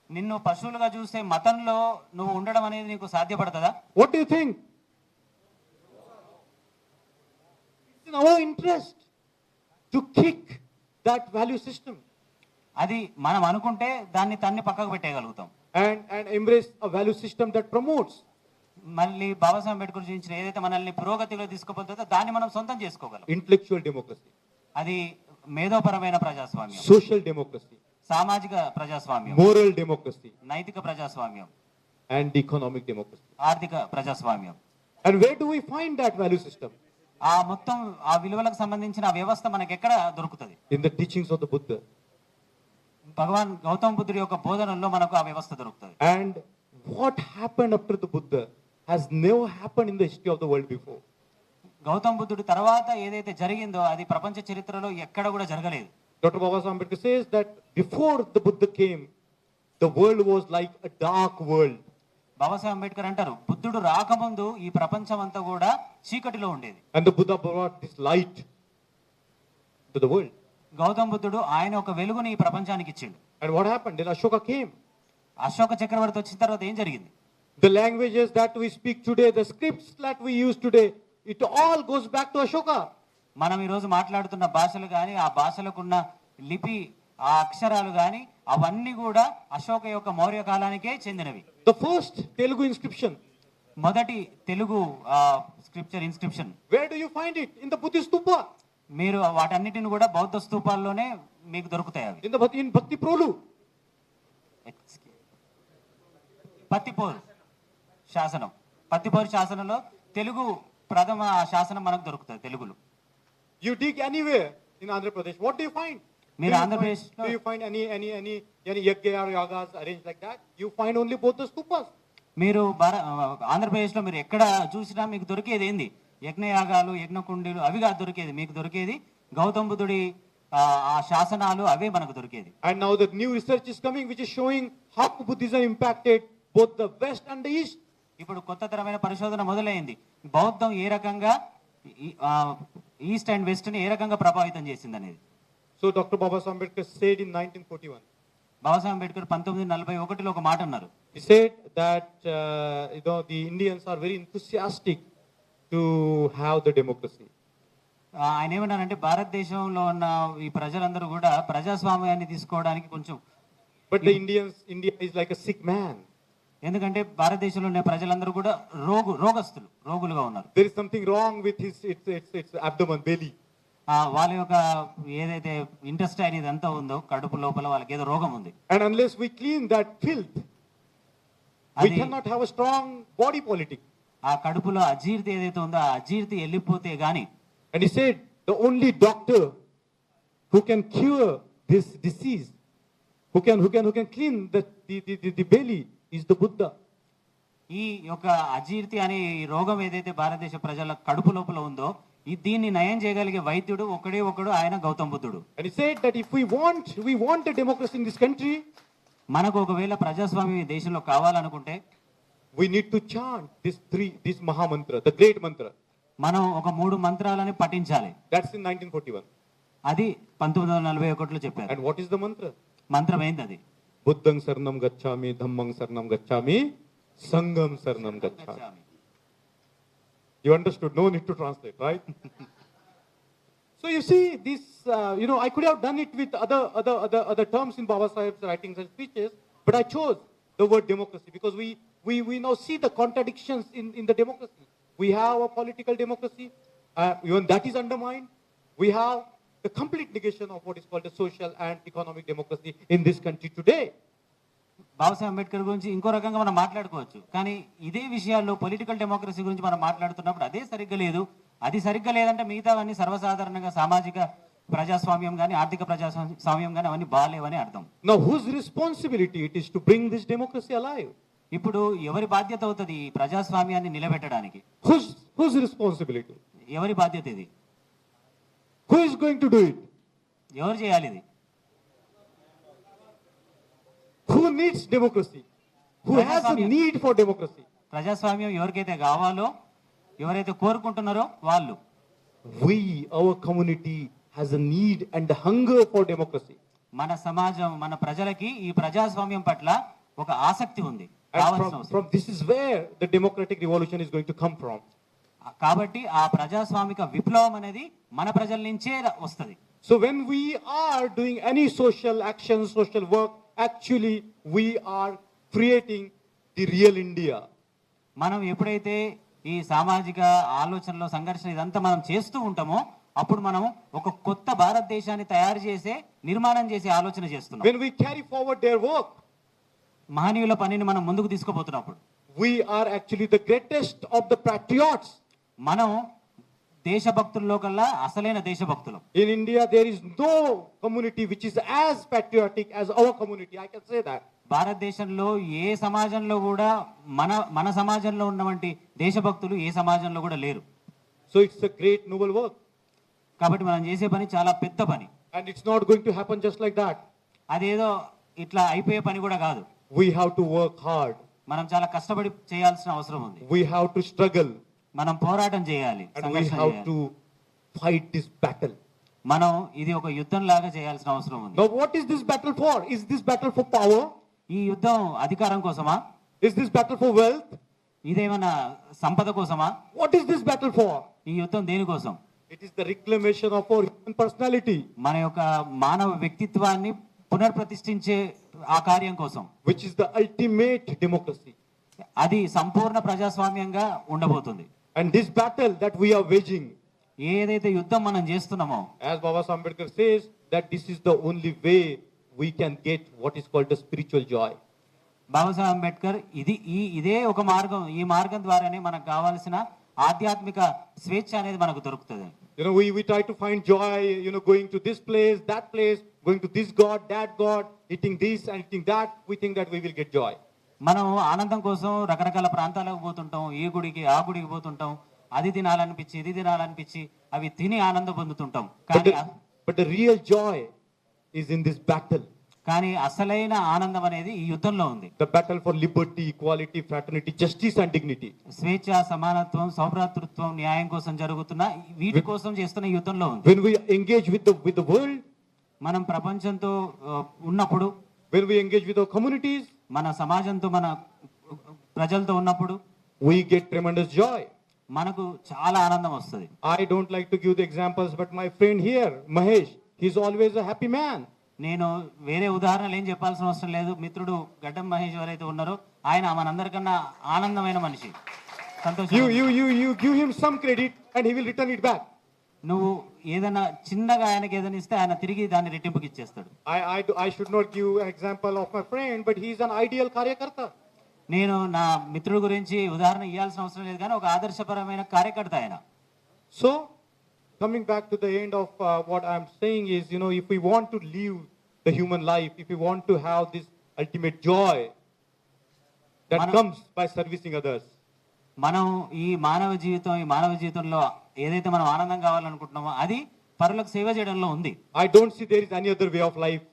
Speaker 4: నిన్ను పశువులుగా చూసే మతంలో నువ్వు ఉండడం అనేది నీకు సాధ్యపడుతుందా?
Speaker 3: What do you think? It's in our interest to kick that value system
Speaker 4: అది మనం అనుకుంటే దాన్ని తన్ని పక్కకు పెట్టేయగలుగుతాం
Speaker 3: and embrace a value system that promotes
Speaker 4: మళ్ళీ బాబాసాహెబ్ అంబేద్కర్ చూపించిన ఏదైతే మనల్ని పురోగతిలో తీసుకుపోతుందో దాన్ని మనం సొంతం చేసుకోగలం.
Speaker 3: intellectual democracy,
Speaker 4: అది మేధోపరమైన ప్రజాస్వామ్యం,
Speaker 3: social democracy,
Speaker 4: సామాజిక ప్రజాస్వామ్యం,
Speaker 3: moral democracy
Speaker 4: నైతిక ప్రజాస్వామ్యం
Speaker 3: and economic democracy.
Speaker 4: ఆర్థిక ప్రజాస్వామ్యం.
Speaker 3: And where do we find that value system?
Speaker 4: ఆ మొత్తం ఆ విలువలకు సంబంధించిన వ్యవస్థ మనకి ఎక్కడ దొరుకుతుంది?
Speaker 3: In the teachings of the Buddha.
Speaker 4: భగవాన్ గౌతమ బుద్ధుడి యొక్క బోధనల్లో మనకు ఆ వ్యవస్థ దొరుకుతుంది.
Speaker 3: And what happened after the Buddha has never happened in the history of the world before.
Speaker 4: Gautam బుద్ధుడు తర్వాత ఏదైతే జరిగిందో అది ప్రపంచ చరిత్రలో ఎక్కడ కూడా జరగలేదు.
Speaker 3: Dr. Baba Ambedkar says that before the Buddha came, the world was like a dark world.
Speaker 4: Babasaheb Ambedkar అంటారు, బుద్ధుడు రాకముందు ఈ ప్రపంచం అంతా కూడా చీకటిలో ఉండేది.
Speaker 3: And the Buddha brought this light to the world.
Speaker 4: Gautam బుద్ధుడు ఆయన ఒక వెలుగుని ఈ ప్రపంచానికి ఇచ్చిండు.
Speaker 3: And what happened? Then Ashoka came.
Speaker 4: Ashoka చక్రవర్తి వచ్చిన తర్వాత ఏం జరిగింది?
Speaker 3: The languages that we speak today, the scripts that we use today, it all goes back to Ashoka.
Speaker 4: మనం ఈ రోజు మాట్లాడుతున్న భాషలు కానీ ఆ భాషలకున్న లిపి ఆ అక్షరాలు కానీ అవన్నీ కూడా అశోక యొక్క మౌర్య కాలానికే చెందినవి.
Speaker 3: The first Telugu inscription.
Speaker 4: మొదటి Telugu scripture inscription.
Speaker 3: Where do you find it? In the Buddhist stupa.
Speaker 4: మీరు వాటన్నిటిని కూడా బౌద్ధ స్తూపాల్లోనే మీకు దొరుకుతాయి అవి.
Speaker 3: In Bhakti Prolu.
Speaker 4: పత్తిపోరు శాసనం, పత్తిపోరు శాసనంలో తెలుగు ప్రథమ శాసనం మనకు దొరుకుతుంది తెలుగులో.
Speaker 3: You dig anywhere in Andhra Pradesh, what do you find?
Speaker 4: మీరు Andhra Pradesh
Speaker 3: Do you find any yajna or yagas arranged like that? You find only both the stupas.
Speaker 4: మీరు ఆంధ్రప్రదేశ్లో మీరు ఎక్కడ చూసినా మీకు దొరికేది ఏంది? యజ్ఞయాగాలు, యజ్ఞకుండీలు అవి కాదు దొరికేది. మీకు దొరికేది గౌతమ్ బుద్ధుడి ఆ శాసనాలు, అవే మనకు దొరికేది.
Speaker 3: And now the new research is coming which is showing how Buddhism impacted both the west and the east.
Speaker 4: ఇప్పుడు కొత్త తరమైన పరిశోధన మొదలైంది. బౌద్ధం ఏ రకంగా ఈస్ట్ అండ్ వెస్ట్ ని ఏ రకంగా ప్రభావితం చేసింది అనేది.
Speaker 3: So Dr. Baba Ambedkar said in 1941.
Speaker 4: Babasaheb Ambedkar 1941లో ఒక మాట అన్నారు.
Speaker 3: He said that the Indians are very enthusiastic to have the democracy.
Speaker 4: ఆయన ఏమన్నారంటే భారతదేశంలో ఉన్న ఈ ప్రజలందరూ కూడా ప్రజాస్వామ్యాన్ని తీసుకోవడానికి కొంచెం,
Speaker 3: But the India is like a sick man.
Speaker 4: ఎందుకంటే భారతదేశంలో ఉన్న ప్రజలందరూ కూడా రోగులుగా ఉన్నారు.
Speaker 3: There is something wrong with its abdomen, belly.
Speaker 4: వాళ్ళ యొక్క ఏదైతే ఇంటెస్టైన్ ఇదంతా ఉందో కడుపు లోపల వాళ్ళకి ఏదో రోగం ఉంది.
Speaker 3: And unless we clean that filth, we cannot have a strong body politic.
Speaker 4: ఆ కడుపులో అజీర్తి ఏదైతే ఉందో ఆ అజీర్తి వెళ్ళిపోతే గాని.
Speaker 3: And he said the only doctor who can cure this disease, who can clean the belly is the Buddha.
Speaker 4: ఈ యొక్క అజీర్తి అనే రోగం ఏదైతే భారతదేశ ప్రజల కడుపు లోపల ఉందో దీన్ని నయం చేయగలిగే వైద్యుడు ఒకడు ఆయన గౌతమ్ బుద్ధుడు.
Speaker 3: And he said that if we want a democracy in this country,
Speaker 4: మనకు ఒకవేళ ప్రజాస్వామ్యం ఈ దేశంలో కావాలనుకుంటే
Speaker 3: we need to chant this maha mantra, the great mantra.
Speaker 4: మనం ఒక 3 మంత్రాలని పఠించాలి.
Speaker 3: That's in 1941.
Speaker 4: అది 1941లో చెప్పారు.
Speaker 3: And what is the mantra?
Speaker 4: మంత్రం ఏంది అది?
Speaker 3: Buddhang saranam gacchami, dhammang saranam gacchami, sangham saranam gacchami. You understood? No need to translate, right? So you see, this I could have done it with other terms in Baba Saheb's writings and speeches, but I chose the word democracy because we now see the contradictions in the democracy. We have a political democracy, even that is undermined. We have the complete negation of what is called a social and economic democracy in this country today.
Speaker 4: Babasaheb Ambedkar గురించి ఇంకో రకంగా మనం మాట్లాడుకోవచ్చు, కానీ ఇదే విషయాల్లో పొలిటికల్ డెమోక్రసీ గురించి మనం మాట్లాడుతున్నప్పుడు అదే సరిగ్గా లేదు. అది సరిగ్గా లేదంటే మిగతావన్నీ సర్వసాధారణంగా సామాజిక ప్రజాస్వామ్యం కానీ ఆర్థిక ప్రజాస్వామ్యం కానీ అవన్నీ బాగాలేవని అర్థం.
Speaker 3: Now whose responsibility it is to bring this democracy alive?
Speaker 4: ఇప్పుడు ఎవరి బాధ్యత అవుతుంది ఈ ప్రజాస్వామ్యాన్ని నిలబెట్టడానికి?
Speaker 3: Whose responsibility?
Speaker 4: ఎవరి బాధ్యత ఇది?
Speaker 3: Who is going to do it?
Speaker 4: ఎవరు చేయాలి ఇది?
Speaker 3: Who needs democracy? Who has a need for democracy?
Speaker 4: ప్రజాస్వామ్యం ఎవరికైతే కావాలో, ఎవరైతే కోరుకుంటున్నారో వాళ్ళు.
Speaker 3: Our community has a need and a hunger for democracy.
Speaker 4: మన సమాజం, మన ప్రజలకి ఈ ప్రజాస్వామ్యం పట్ల ఒక ఆసక్తి ఉంది.
Speaker 3: From this is where the democratic revolution is going to come from.
Speaker 4: కాబట్టి ఆ ప్రజాస్వామిక విప్లవం అనేది మన ప్రజల నుంచే వస్తది.
Speaker 3: So when we are doing any social action, social work, actually we are creating the real India.
Speaker 4: మనం ఎప్పుడైతే ఈ సామాజిక ఆలోచనలో సంఘర్షణ ఇదంతా మనం చేస్తూ ఉంటామో అప్పుడు మనం ఒక కొత్త భారతదేశాన్ని తయారు చేసే నిర్మాణం చేసే ఆలోచన చేస్తున్నాం.
Speaker 3: When we carry forward their work,
Speaker 4: మహనీయుల పనిని మనం ముందుకు తీసుకుపోతున్నప్పుడు
Speaker 3: we are actually the greatest of the patriots.
Speaker 4: మనం దేశభక్తుల్లో కల్లా అసలైన దేశభక్తులు.
Speaker 3: In India there is no community which is as patriotic as our community, I can say that.
Speaker 4: భారతదేశంలో ఏ సమాజంలో కూడా మన సమాజంలో ఉన్నటువంటి దేశభక్తులు ఏ సమాజంలో కూడా లేరు.
Speaker 3: So it's a great noble work.
Speaker 4: కాబట్టి మనం చేసే పని చాలా పెద్ద పని.
Speaker 3: And it's not going to happen just like that.
Speaker 4: అదేదో ఇట్లా అయిపోయే పని కూడా కాదు.
Speaker 3: We have to work hard.
Speaker 4: మనం చాలా కష్టపడి చేయాల్సిన అవసరం ఉంది.
Speaker 3: We have to struggle.
Speaker 4: మనం పోరాటం చేయాలి,
Speaker 3: And we
Speaker 4: సంఘర్షణ
Speaker 3: have
Speaker 4: చేయాలి.
Speaker 3: to fight this battle.
Speaker 4: మనం ఇది ఒక యుద్ధం లాగా చేయాల్సిన అవసరం ఉంది.
Speaker 3: Now what is this battle for? Is this battle for power?
Speaker 4: ఈ యుద్ధం అధికారం కోసమా?
Speaker 3: Is this battle for wealth?
Speaker 4: ఇదేమన్నా సంపద కోసమా?
Speaker 3: What is this battle for?
Speaker 4: ఈ యుద్ధం దేనికోసం?
Speaker 3: It is the reclamation of our human personality,
Speaker 4: మన యొక్క మానవ వ్యక్తిత్వాన్ని పునర్ప్రతిష్ఠించే ఆ కార్యం కోసం,
Speaker 3: which is the ultimate democracy.
Speaker 4: అది సంపూర్ణ ప్రజాస్వామ్యంగా ఉండబోతుంది.
Speaker 3: And this battle that we are waging,
Speaker 4: ఏదైతే యుద్ధం మనం చేస్తున్నామో,
Speaker 3: as Baba Ambedkar says, that this is the only way we can get what is called the spiritual joy.
Speaker 4: Babasaheb Ambedkar ఇదే ఒక మార్గం, ఈ మార్గం ద్వారానే మనకు కావాల్సిన ఆధ్యాత్మిక స్వేచ్ఛ అనేది మనకు దొరుకుతుంది.
Speaker 3: We try to find joy, going to this place, that place, going to this god, that god, eating this and eating that. We think that we will get joy.
Speaker 4: మనం ఆనందం కోసం రకరకాల ప్రాంతాలకు పోతుంటాం, ఈ గుడికి ఆ గుడికి పోతుంటాం, అది తినాలనిపించి ఇది తినాలనిపించి అవి తిని ఆనందం పొందుతుంటాం.
Speaker 3: But the real joy is in this battle.
Speaker 4: కానీ అసలైన ఆనందం అనేది ఈ యుద్ధంలో ఉంది.
Speaker 3: The battle for liberty, equality, fraternity, justice and dignity.
Speaker 4: స్వేచ్ఛ, సమానత్వం, సౌభ్రాతృత్వం, న్యాయం కోసం జరుగుతున్న వీటి కోసం చేస్తున్న యుద్ధంలో ఉంది.
Speaker 3: When we engage with the world,
Speaker 4: మనం ప్రపంచంతో ఉన్నప్పుడు,
Speaker 3: when we engage with our communities,
Speaker 4: మన సమాజంతో, మన ప్రజలతో ఉన్నప్పుడు,
Speaker 3: we get tremendous joy.
Speaker 4: మనకు చాలా ఆనందం వస్తుంది.
Speaker 3: I don't like to give the examples, but my friend here, Mahesh, he's always a happy man.
Speaker 4: నేను వేరే ఉదాహరణలు ఏం చెప్పాల్సిన అవసరం లేదు. మిత్రుడు గడ్డం మహేష్ ఎవరైతే ఉన్నారో ఆయన మనందరికన్నా ఆనందమైన మనిషి. సంతోషం.
Speaker 3: You give him some credit and he will return it back.
Speaker 4: నువ్వు ఏదైనా చిన్నగా ఆయనకి ఏదైనా ఇస్తే ఆయన తిరిగి దాన్ని రెట్టింపుకి ఇచ్చేస్తాడు.
Speaker 3: I should not give an example of my friend, but he is an ideal కార్యకర్త.
Speaker 4: నేను నా మిత్రుడి గురించి ఉదాహరణ ఇవ్వాల్సిన అవసరం లేదు, కానీ ఒక ఆదర్శపరమైన కార్యకర్త ఆయన.
Speaker 3: So coming back to the end of what I am saying is, if we want to live the human life, if we want to have this ultimate joy that comes by servicing others,
Speaker 4: మనం ఈ మానవ జీవితంలో ఏదైతే మనం ఆనందం కావాలనుకుంటున్నామో అది పరులకు సేవ చేయడంలో ఉంది.
Speaker 3: I don't see there is any other way of life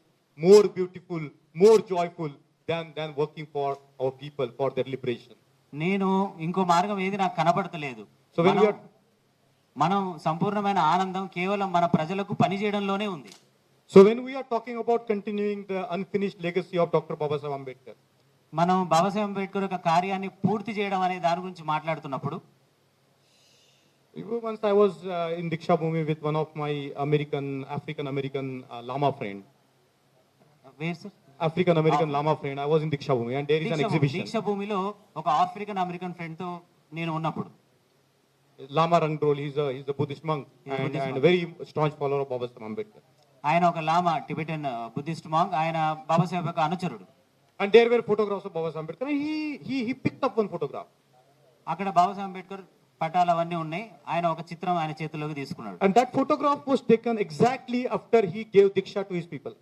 Speaker 3: more beautiful, more joyful than working for our people, for their liberation.
Speaker 4: నేను ఇంకో మార్గం ఏది నాకు కనపడతలేదు.
Speaker 3: So when we are
Speaker 4: మనం సంపూర్ణమైన ఆనందం కేవలం మన ప్రజలకు పని చేయడంలోనే ఉంది.
Speaker 3: So when we are talking about continuing the unfinished legacy of Dr. Babasaheb Ambedkar,
Speaker 4: మనం బాబాసాహెబ్ అంబేద్కర్ యొక్క కార్యాన్ని పూర్తి చేయడం అనే దాని గురించి మాట్లాడుతున్నప్పుడు,
Speaker 3: once I was in Diksha Bhumi with one of my African American Lama friend.
Speaker 4: Where sir?
Speaker 3: African American Lama friend. I was in Diksha Bhumi and there is an exhibition.
Speaker 4: దీక్ష భూమిలో ఒక ఆఫ్రికన్ అమెరికన్ ఫ్రెండ్ తో నేను ఉన్నప్పుడు,
Speaker 3: Lama Rangdrol, he's a Buddhist monk and a very staunch follower of Babasaheb Ambedkar.
Speaker 4: ఆయన ఒక లామా, టిబెటన్ బుద్ధిస్ట్ మాంగ్, ఆయన బాబాసాహెబ్ యొక్క అనుచరుడు.
Speaker 3: And there were photographs of Babasaheb Ambedkar and he picked up one photograph.
Speaker 4: అక్కడ బాబాసాహెబ్ అంబేద్కర్ పటాలు అవన్నీ ఉన్నాయి, ఆయన ఒక చిత్రం ఆయన చేతిలోకి తీసుకున్నాడు.
Speaker 3: And that photograph was taken exactly after he gave diksha to his people.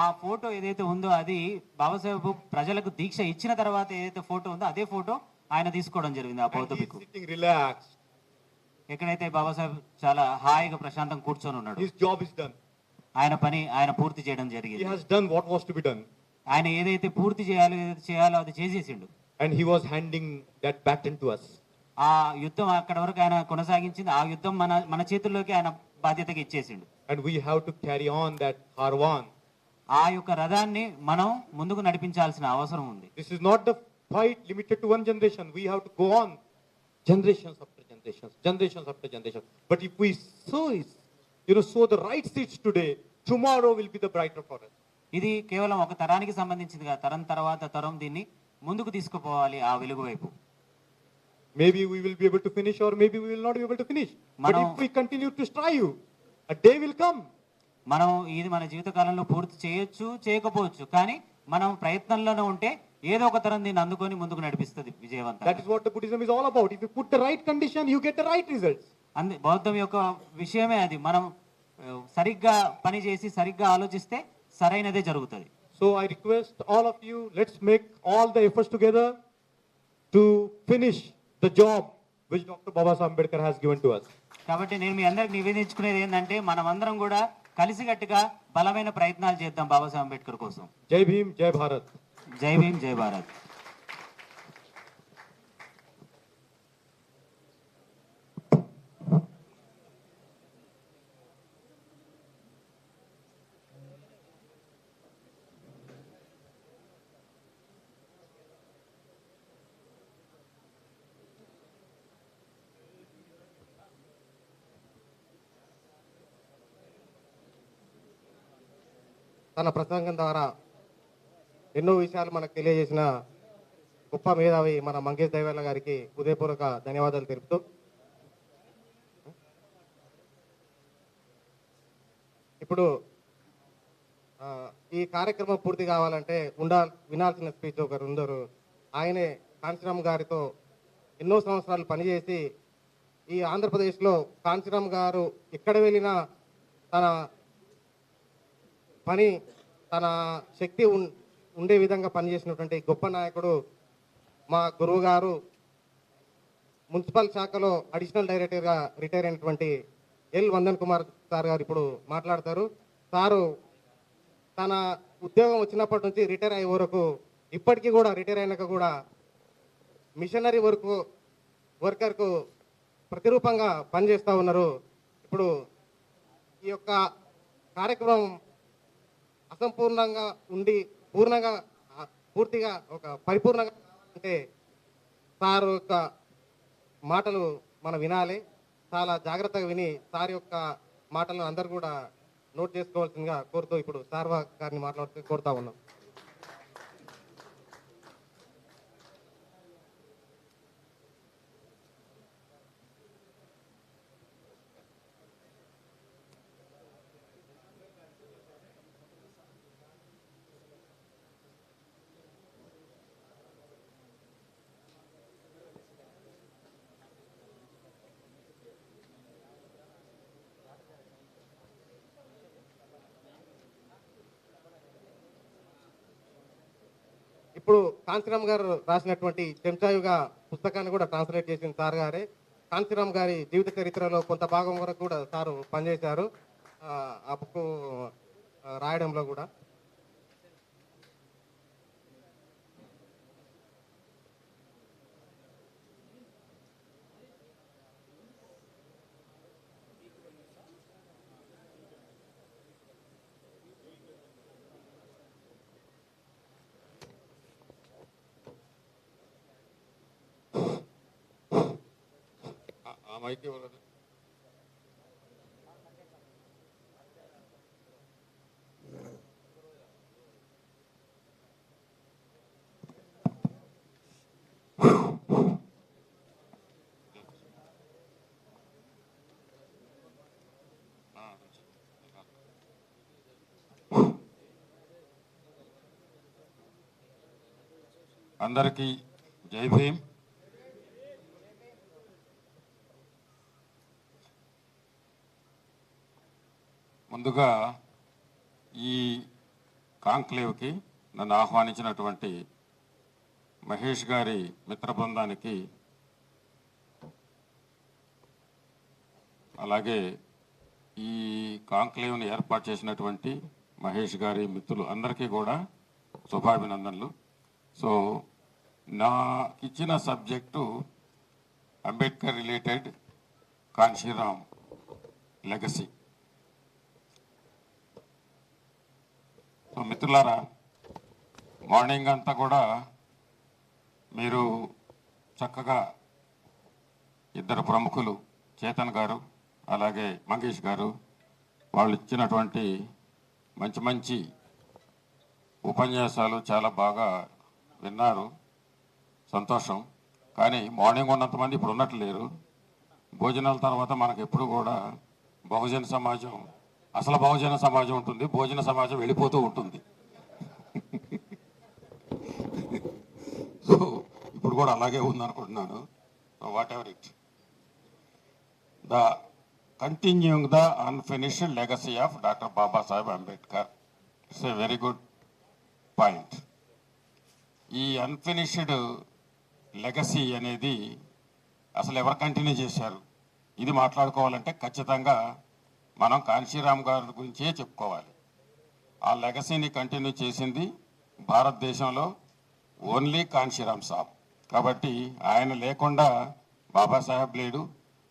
Speaker 4: ఆ ఫోటో ఏదైతే ఉందో అది బాబాసాహెబ్ ప్రజలకు దీక్ష ఇచ్చిన తర్వాత ఏదైతే ఫోటో ఉందో అదే ఫోటో ఆయన తీసుకోవడం జరిగింది. ఆ ఫోటో పిక్
Speaker 3: Sitting relaxed.
Speaker 4: ఎక్కడైతే బాబాసాహెబ్ చాలా హాయిగా ప్రశాంతంగా కూర్చొని ఉన్నాడు.
Speaker 3: His job is done.
Speaker 4: ఆయన పూర్తి చేయడం
Speaker 3: He
Speaker 4: జరిగింది.
Speaker 3: has done what was to be done.
Speaker 4: ఆయన ఏదైతే పూర్తి చేయాలో అది చేసేసిండు.
Speaker 3: And he was handing that baton to us.
Speaker 4: ఆ యుద్ధం అక్కడ వరకు ఆయన కొనసాగించింది, ఆ యుద్ధం మన చేతుల్లోకి ఆయన బాధ్యతగా ఇచ్చేసిండు.
Speaker 3: And we have to carry on that caravan.
Speaker 4: ఆ యొక్క రథాన్ని మనం ముందుకు నడిపించాల్సిన అవసరం ఉంది.
Speaker 3: This is not the fight limited to one generation. We have to go on generations after generations after generations. But if we sow the right seeds today, tomorrow will be the brighter for us.
Speaker 4: ఇది కేవలం ఒక తరానికి సంబంధించింది కాదు, తరం తర్వాత తరం దీన్ని ముందుకు తీసుకుపోవాలి ఆ వెలుగు వైపు.
Speaker 3: Maybe we will be able to finish or maybe we will not be able to finish. But if we continue to strive, a day will come.
Speaker 4: మనం ఇది మన జీవిత కాలంలో పూర్తి చేయొచ్చు, చేయకపోవచ్చు, కానీ మనం ప్రయత్నంలోనే ఉంటే ఏదో ఒక తరం దీన్ని అందుకొని ముందుకు నడిపిస్తుంది విజయవంతంగా.
Speaker 3: That is what the Buddhism is all about. If you put the right condition, you get the right results.
Speaker 4: బౌద్ధం యొక్క విషయమే అది. మనం సరిగ్గా పని చేసి సరిగ్గా ఆలోచిస్తే సరైనదే జరుగుతుంది.
Speaker 3: So I request all of you, let's make all the efforts together to finish the job which Dr. Babasaheb Ambedkar has given to us.
Speaker 4: కాబట్టి నేను మీ అందరికి నివేదించుకునేది ఏంటంటే మనమందరం కూడా కలిసికట్టుగా బలమైన ప్రయత్నాలు చేద్దాం బాబాసాహెబ్ అంబేద్కర్ కోసం.
Speaker 3: జై భీమ్, జై భారత్.
Speaker 4: జై భీమ్, జై భారత్.
Speaker 2: తన ప్రసంగం ద్వారా ఎన్నో విషయాలు మనకు తెలియజేసిన గొప్ప మేధావి మన మంగేష్ దైవాల గారికి హృదయపూర్వక ధన్యవాదాలు తెలుపుతూ ఇప్పుడు ఈ కార్యక్రమం పూర్తి కావాలంటే వినాల్సిన స్పీచ్ ఒకరు ఉందరు. ఆయనే కాంచీరామ్ గారితో ఎన్నో సంవత్సరాలు పనిచేసి ఈ ఆంధ్రప్రదేశ్లో కాంచీరామ్ గారు ఎక్కడ వెళ్ళినా తన పని తన శక్తి ఉండే విధంగా పనిచేసినటువంటి గొప్ప నాయకుడు మా గురువు గారు. మున్సిపల్ శాఖలో అడిషనల్ డైరెక్టర్గా రిటైర్ అయినటువంటి ఎల్ వందన్ కుమార్ సార్ గారు ఇప్పుడు మాట్లాడతారు. సారు తన ఉద్యోగం వచ్చినప్పటి నుంచి రిటైర్ అయ్యే వరకు ఇప్పటికీ కూడా రిటైర్ అయినాక కూడా మిషనరీ వర్కర్కు ప్రతిరూపంగా పనిచేస్తూ ఉన్నారు. ఇప్పుడు ఈ యొక్క కార్యక్రమం అసంపూర్ణంగా ఉండి పూర్తిగా ఒక పరిపూర్ణంగా అంటే సార్ యొక్క మాటలు మనం వినాలి. చాలా జాగ్రత్తగా విని సార్ యొక్క మాటలను అందరూ కూడా నోట్ చేసుకోవాల్సిందిగా కోరుతూ ఇప్పుడు సార్ గారిని మాట్లాడుతూ కోరుతా ఉన్నాం. ఇప్పుడు కాంచీరామ్ గారు రాసినటువంటి చెంచాయుగా పుస్తకాన్ని కూడా ట్రాన్స్లేట్ చేసిన సార్ గారే. కాంచీరామ్ గారి జీవిత చరిత్రలో కొంత భాగం వరకు కూడా సారు పనిచేశారు ఆ బుక్ రాయడంలో కూడా.
Speaker 5: అందరికీ జై భీమ్. ముందుగా ఈ కాంక్లేవ్కి నన్ను ఆహ్వానించినటువంటి మహేష్ గారి మిత్ర బృందానికి, అలాగే ఈ కాంక్లేవ్ని ఏర్పాటు చేసినటువంటి మహేష్ గారి మిత్రులు అందరికీ కూడా శుభాభినందనలు. సో నాకు ఇచ్చిన subject Ambedkar related Kanshi Ram legacy. So మిత్రులారా, మార్నింగ్ అంతా కూడా మీరు చక్కగా ఇద్దరు ప్రముఖులు చేతన్ గారు అలాగే మంగేష్ గారు వాళ్ళు ఇచ్చినటువంటి మంచి మంచి ఉపన్యాసాలు చాలా బాగా విన్నారు, సంతోషం. కానీ మార్నింగ్ ఉన్నంతమంది ఇప్పుడు ఉన్నట్లు లేరు. భోజనాల తర్వాత మనకు ఎప్పుడు కూడా బహుజన సమాజం, అసలు బహుజన సమాజం ఉంటుంది, భోజన సమాజం వెళ్ళిపోతూ ఉంటుంది. సో ఇప్పుడు కూడా అలాగే ఉందనుకుంటున్నాను. So whatever it, the continuing the unfinished legacy of doctor Babasaheb Ambedkar. It's a very good point. ఈ అన్ఫినిష్డ్ లెగసీ అనేది అసలు ఎవరు కంటిన్యూ చేశారు, ఇది మాట్లాడుకోవాలంటే ఖచ్చితంగా మనం కాంశీరామ్ గారి గురించే చెప్పుకోవాలి. ఆ లెగసీని కంటిన్యూ చేసింది భారతదేశంలో ఓన్లీ కాంశీరామ్ సాబ్. కాబట్టి ఆయన లేకుండా బాబాసాహెబ్ లేడు,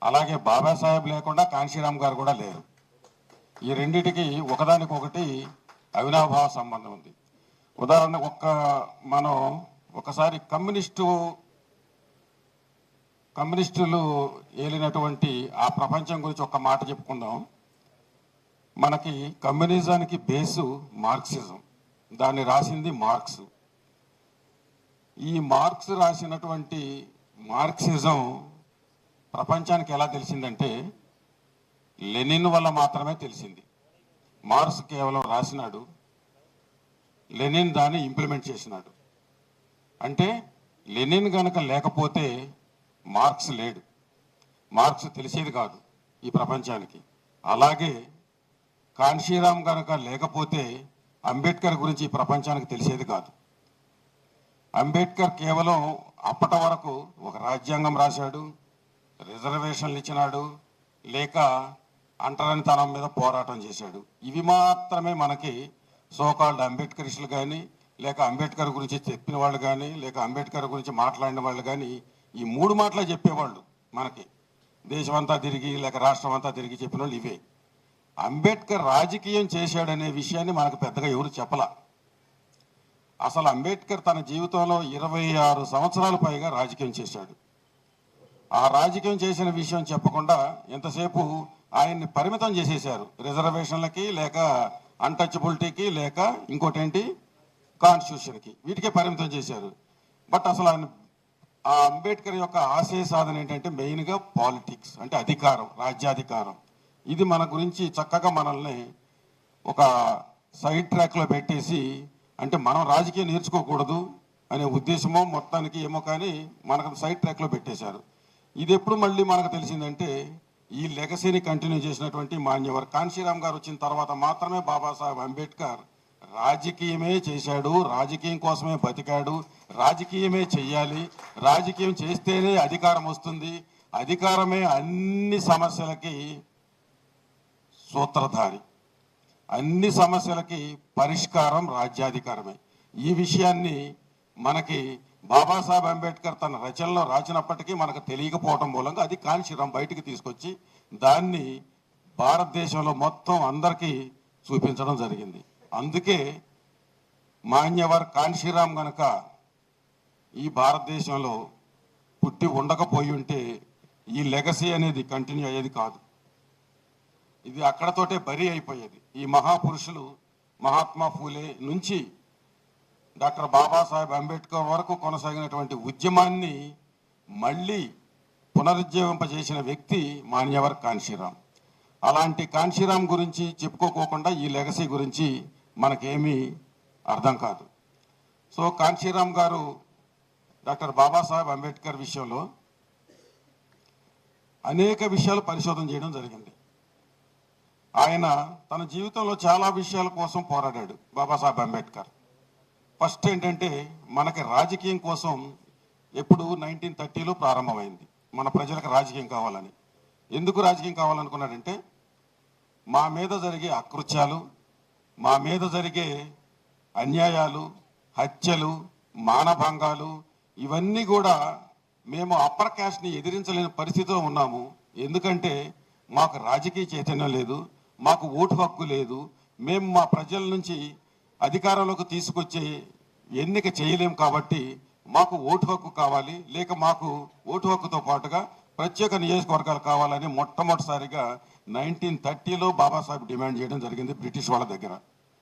Speaker 5: అలాగే బాబాసాహెబ్ లేకుండా కాంశీరామ్ గారు కూడా లేరు. ఈ రెండిటికి ఒకదానికొకటి అవినాభావ సంబంధం ఉంది. ఉదాహరణకు మనం ఒకసారి కమ్యూనిస్టులు ఏలినటువంటి ఆ ప్రపంచం గురించి ఒక మాట చెప్పుకుందాం. మనకి కమ్యూనిజానికి బేసు మార్క్సిజం, దాన్ని రాసింది మార్క్స్. ఈ మార్క్స్ రాసినటువంటి మార్క్సిజం ప్రపంచానికి ఎలా తెలిసిందంటే లెనిన్ వల్ల మాత్రమే తెలిసింది. మార్క్స్ కేవలం రాసినాడు, లెనిన్ దాన్ని ఇంప్లిమెంట్ చేసినాడు. అంటే లెనిన్ గనక లేకపోతే మార్క్స్ లేడు, మార్క్స్ తెలిసేది కాదు ఈ ప్రపంచానికి. అలాగే కాంశీరామ్ గనక లేకపోతే అంబేద్కర్ గురించి ఈ ప్రపంచానికి తెలిసేది కాదు. అంబేద్కర్ కేవలం అప్పటి వరకు ఒక రాజ్యాంగం రాశాడు, రిజర్వేషన్లు ఇచ్చినాడు, లేక అంటరానితనం మీద పోరాటం చేశాడు. ఇవి మాత్రమే మనకి సోకాల్డ్ అంబేద్కరిస్టులు కానీ, లేక అంబేద్కర్ గురించి చెప్పిన వాళ్ళు కానీ, లేక అంబేద్కర్ గురించి మాట్లాడిన వాళ్ళు కానీ ఈ మూడు మాటలే చెప్పేవాళ్ళు. మనకి దేశమంతా తిరిగి లేక రాష్ట్రం అంతా తిరిగి చెప్పిన వాళ్ళు ఇవే. అంబేద్కర్ రాజకీయం చేశాడనే విషయాన్ని మనకు పెద్దగా ఎవరు చెప్పలా. అసలు అంబేద్కర్ తన జీవితంలో 26 సంవత్సరాల పైగా రాజకీయం చేశాడు. ఆ రాజకీయం చేసిన విషయం చెప్పకుండా ఎంతసేపు ఆయన్ని పరిమితం చేసేశారు రిజర్వేషన్లకి, లేక అన్టచబిలిటీకి, లేక ఇంకోటేంటి కాన్స్టిట్యూషన్కి, వీటికే పరిమితం చేశారు. బట్ అసలు ఆ అంబేద్కర్ యొక్క ఆశయ సాధన ఏంటంటే మెయిన్గా పాలిటిక్స్, అంటే అధికారం, రాజ్యాధికారం. ఇది మన గురించి చక్కగా మనల్ని ఒక సైడ్ ట్రాక్లో పెట్టేసి, అంటే మనం రాజకీయం నేర్చుకోకూడదు అనే ఉద్దేశమో మొత్తానికి ఏమో కానీ మనకు సైడ్ ట్రాక్లో పెట్టేశారు. ఇది ఎప్పుడు మళ్ళీ మనకు తెలిసిందంటే ఈ లెగసీని కంటిన్యూ చేసినటువంటి మాన్యవర్ కాంశీరామ్ గారు వచ్చిన తర్వాత మాత్రమే బాబాసాహెబ్ అంబేద్కర్ రాజకీయమే చేశాడు, రాజకీయం కోసమే బతికాడు, రాజకీయమే చెయ్యాలి, రాజకీయం చేస్తేనే అధికారం వస్తుంది, అధికారమే అన్ని సమస్యలకి సూత్రధారి, అన్ని సమస్యలకి పరిష్కారం రాజ్యాధికారమే. ఈ విషయాన్ని మనకి బాబాసాహెబ్ అంబేద్కర్ తన రచనలో రాసినప్పటికీ మనకు తెలియకపోవడం మూలంగా అది కాంశీరామ్ బయటికి తీసుకొచ్చి దాన్ని భారతదేశంలో మొత్తం అందరికీ చూపించడం జరిగింది. అందుకే మాన్యవర్ కాంశీరామ్ గనక ఈ భారతదేశంలో పుట్టి ఉండకపోయి ఉంటే ఈ లెగసీ అనేది కంటిన్యూ అయ్యేది కాదు. ఇది అక్కడతోటే బరీ అయిపోయేది. ఈ మహాపురుషులు మహాత్మా ఫూలే నుంచి డాక్టర్ బాబాసాహెబ్ అంబేద్కర్ వరకు కొనసాగినటువంటి ఉద్యమాన్ని మళ్ళీ పునరుజ్జీవింపజేసిన వ్యక్తి మాన్యవర్ కాంశీరామ్. అలాంటి కాంశీరామ్ గురించి చెప్పుకోకుండా ఈ లెగసీ గురించి మనకేమీ అర్థం కాదు. సో కాంశీరామ్ గారు డాక్టర్ బాబాసాహెబ్ అంబేద్కర్ విషయంలో అనేక విషయాలు పరిశోధన చేయడం జరిగింది. ఆయన తన జీవితంలో చాలా విషయాల కోసం పోరాడాడు బాబాసాహెబ్ అంబేద్కర్. ఫస్ట్ ఏంటంటే మనకి రాజకీయం కోసం ఎప్పుడు 1930లో ప్రారంభమైంది. మన ప్రజలకు రాజకీయం కావాలని. ఎందుకు రాజకీయం కావాలనుకున్నాడంటే మా మీద జరిగే అకృత్యాలు, మా మీద జరిగే అన్యాయాలు, హత్యలు, మానభంగాలు ఇవన్నీ కూడా మేము అప్పర్ క్యాస్ట్ని ఎదిరించలేని పరిస్థితిలో ఉన్నాము. ఎందుకంటే మాకు రాజకీయ చైతన్యం లేదు, మాకు ఓటు హక్కు లేదు, మేము మా ప్రజల నుంచి అధికారంలోకి తీసుకొచ్చే ఎన్నిక చేయలేం. కాబట్టి మాకు ఓటు హక్కు కావాలి, లేక మాకు ఓటు హక్కుతో పాటుగా ప్రత్యేక నియోజకవర్గాలు కావాలని మొట్టమొదటిసారిగా 1930లో బాబాసాహెబ్ డిమాండ్ చేయడం జరిగింది బ్రిటిష్ వాళ్ళ దగ్గర.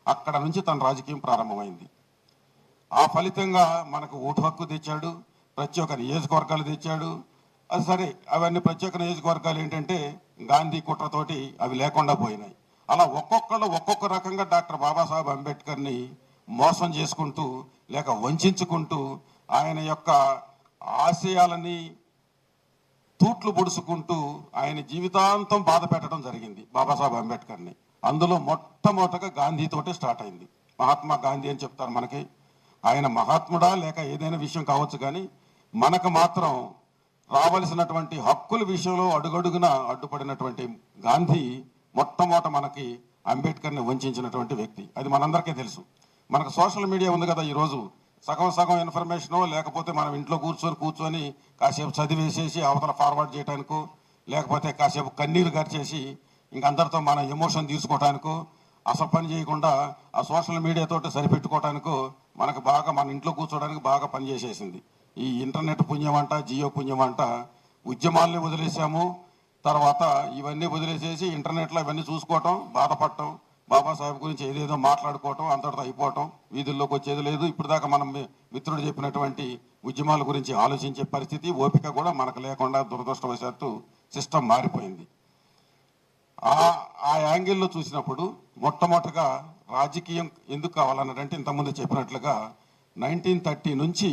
Speaker 5: అక్కడ నుంచి తన రాజకీయం ప్రారంభమైంది. ఆ ఫలితంగా మనకు ఓటు హక్కు తెచ్చాడు, ప్రత్యేక నియోజకవర్గాలు తెచ్చాడు. అది సరే, అవన్నీ ప్రత్యేక నియోజకవర్గాలు ఏంటంటే గాంధీ కుట్రతోటి అవి లేకుండా పోయినాయి. అలా ఒక్కొక్కళ్ళు ఒక్కొక్క రకంగా డాక్టర్ బాబాసాహెబ్ అంబేద్కర్ని మోసం చేసుకుంటూ లేక వంచుకుంటూ ఆయన యొక్క ఆశయాలని తూట్లు పొడుచుకుంటూ ఆయన జీవితాంతం బాధ పెట్టడం జరిగింది బాబాసాహెబ్ అంబేద్కర్ని. అందులో మొట్టమొదటగా గాంధీతోటే స్టార్ట్ అయింది. మహాత్మా గాంధీ అని చెప్తారు మనకి. ఆయన మహాత్ముడా లేక ఏదైనా విషయం కావచ్చు, కానీ మనకు మాత్రం రావలసినటువంటి హక్కుల విషయంలో అడుగడుగున అడ్డుపడినటువంటి గాంధీ మొట్టమొదట మనకి అంబేద్కర్ని వంచినటువంటి వ్యక్తి. అది మనందరికీ తెలుసు. మనకు సోషల్ మీడియా ఉంది కదా, ఈరోజు సగం సగం ఇన్ఫర్మేషను, లేకపోతే మనం ఇంట్లో కూర్చొని కాసేపు చదివేసేసి అవతల ఫార్వర్డ్ చేయడానికో, లేకపోతే కాసేపు కన్నీరు గరిచేసి ఇంకందరితో మన ఎమోషన్ తీసుకోవడానికో, అసలు పని చేయకుండా ఆ సోషల్ మీడియాతో సరిపెట్టుకోవడానికో మనకు బాగా మన ఇంట్లో కూర్చోవడానికి బాగా పనిచేసేసింది. ఈ ఇంటర్నెట్ పుణ్యమంట, జియో పుణ్యమంట, ఉద్యమాల్ని వదిలేసాము. తర్వాత ఇవన్నీ వదిలేసేసి ఇంటర్నెట్లో ఇవన్నీ చూసుకోవటం, బాధపడటం, బాబాసాహెబ్ గురించి ఏదేదో మాట్లాడుకోవటం, అంతటితో అయిపోవటం, వీధుల్లోకి వచ్చేది లేదు. ఇప్పుడు దాకా మనం మిత్రుడు చెప్పినటువంటి ఉద్యమాల గురించి ఆలోచించే పరిస్థితి, ఓపిక కూడా మనకు లేకుండా దురదృష్టవశాత్తు సిస్టమ్ మారిపోయింది. ఆ యాంగిల్లో చూసినప్పుడు మొట్టమొదటిగా రాజకీయం ఎందుకు కావాలన్నారంటే, ఇంతకుముందు చెప్పినట్లుగా 1930 నుంచి